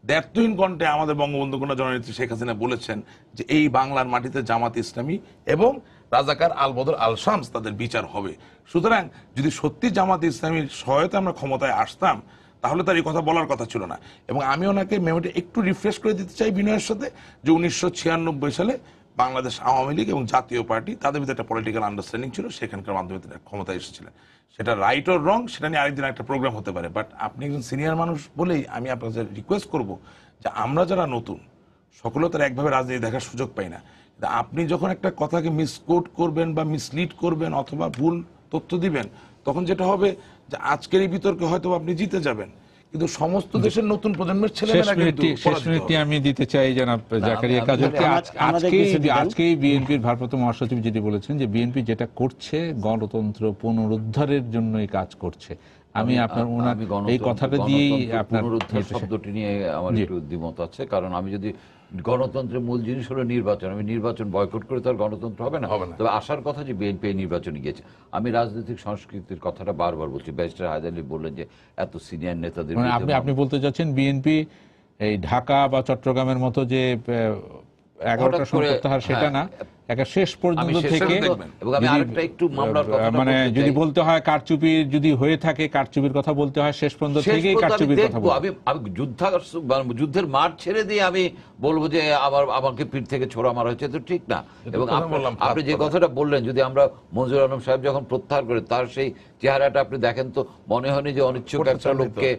দ্ব্যর্থহীন কণ্ঠে আমাদের বঙ্গবন্ধু কন্যা জননেত্রী শেখ হাসিনা বলেছেন যে এই বাংলার মাটিতে জামাত ইসলামী এবং রাজাকার আল বদর আল শামস তাদের বিচার হবে। সুতরাং যদি সত্যি জামাত ইসলামীর সহায়তা আমরা ক্ষমতায় আসতাম তাহলে তার এই কথা বলার কথা ছিল না। এবং আমি ওনাকে মেমোরিটা একটু রিফ্রেশ করে দিতে চাই বিনয়ের সাথে, যে 1996 সালে বাংলাদেশ আওয়ামী লীগ এবং জাতীয় পার্টি তাদের ভিতরে একটা পলিটিক্যাল আন্ডারস্ট্যান্ডিং ছিল, সেখানকার মাধ্যমে তিনি ক্ষমতায় এসেছিলেন। সেটা রাইট অর রং সেটা নিয়ে আরেকদিন একটা প্রোগ্রাম হতে পারে। বাট আপনি একজন সিনিয়র মানুষ বলেই আমি আপনার কাছে রিকোয়েস্ট করব যে আমরা যারা নতুন সকলেও তারা একভাবে রাজনীতি দেখার সুযোগ পাই না। আপনি যখন একটা কথাকে মিসকোট করবেন বা মিসলিড করবেন অথবা ভুল তথ্য দিবেন, তখন যেটা হবে যে আজকের এই বিতর্কে হয়তো আপনি জিতে যাবেন, কিন্তু সমস্ত দেশের নতুন প্রজন্মের ছেলেমেয়েরা কিন্তু শেষ মিনিটটি আমি দিতে চাই জনাব জাকারিয়া কাজলকে। আজকেই বিএনপির ভারপ্রাপ্ত মহাসচিব যেটি বলেছেন যে বিএনপি যেটা করছে গণতন্ত্র পুনরুদ্ধারের জন্যই কাজ করছে। আমি আপনার এই কথাটা দিয়েই আপনার পুনরুদ্ধার শব্দটি নিয়ে আমার একটু দ্বিমত আছে। কারণ আমি যদি গণতন্ত্রের মূল জিনিস হলো নির্বাচন, আমি নির্বাচন বয়কট করে তো আর গণতন্ত্র হবে না। তবে আসার কথা যে বিএনপি নির্বাচনে গিয়েছে। আমি রাজনৈতিক সংস্কৃতির কথাটা বারবার বলছি। ব্যারিস্টার হায়দার আলী বললেন যে এত সিনিয়র নেতাদের, আপনি বলতে চাচ্ছেন বিএনপি এই ঢাকা বা চট্টগ্রামের মতো যে 11টা প্রত্যাহার সেটা না, একটা শেষ পর্যন্ত থেকে মানে যদি বলতে হয় কারচুপি যদি হয়ে থাকে, কারচুপির কথা বলতে হয় শেষ পর্যন্ত থেকেই কারচুপির কথা বলবো। আমি যুদ্ধের মাঠ ছেড়ে দিয়ে আমি বলবো যে আমাকে পিঠ থেকে ছোড়া মারা হয়েছে, তো ঠিক না। এবং আপনি যে কথাটা বললেন, যদি আমরা মঞ্জুর আলম সাহেব যখন প্রত্যাহার করে তার সেই চেহারাটা আপনি দেখেন, তো মনে হয়নি যে অনিচ্ছুক একটা লোককে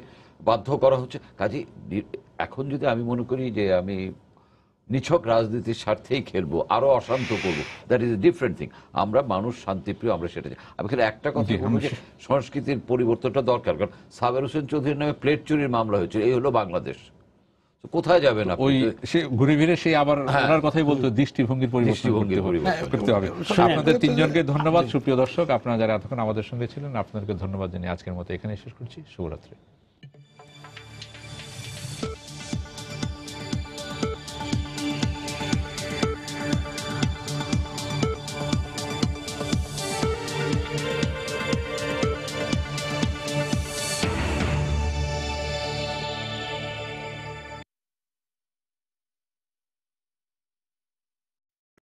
বাধ্য করা হচ্ছে। কাজে এখন যদি আমি মনে করি যে আমি নিছক রাজনীতির স্বার্থেই খেলবো, আরো অশান্ত করবো, that is a different thing. আমরা মানুষ শান্তিপ্রিয়, আমরা সেটা চাই। আমি খালি একটা কথা বলবো যে সংস্কৃতির পরিবর্তনটা দরকার। কারণ সাবের হোসেন চৌধুরীর নামে প্লেট চুরির মামলা হয়েছিল, এই হলো বাংলাদেশ। কোথায় যাবেন ওই সে ঘুরে ফিরে সেই আবার ওনার কথাই বলতো দৃষ্টিভঙ্গির পরিবর্তন করতে হবে। আপনাদের তিনজনকে ধন্যবাদ। সুপ্রিয় দর্শক, আপনারা যারা এতক্ষণ আমাদের সঙ্গে ছিলেন আপনাদেরকে ধন্যবাদ জানিয়ে আজকের মতো এখানে শেষ করছি। শুভরাত্রি।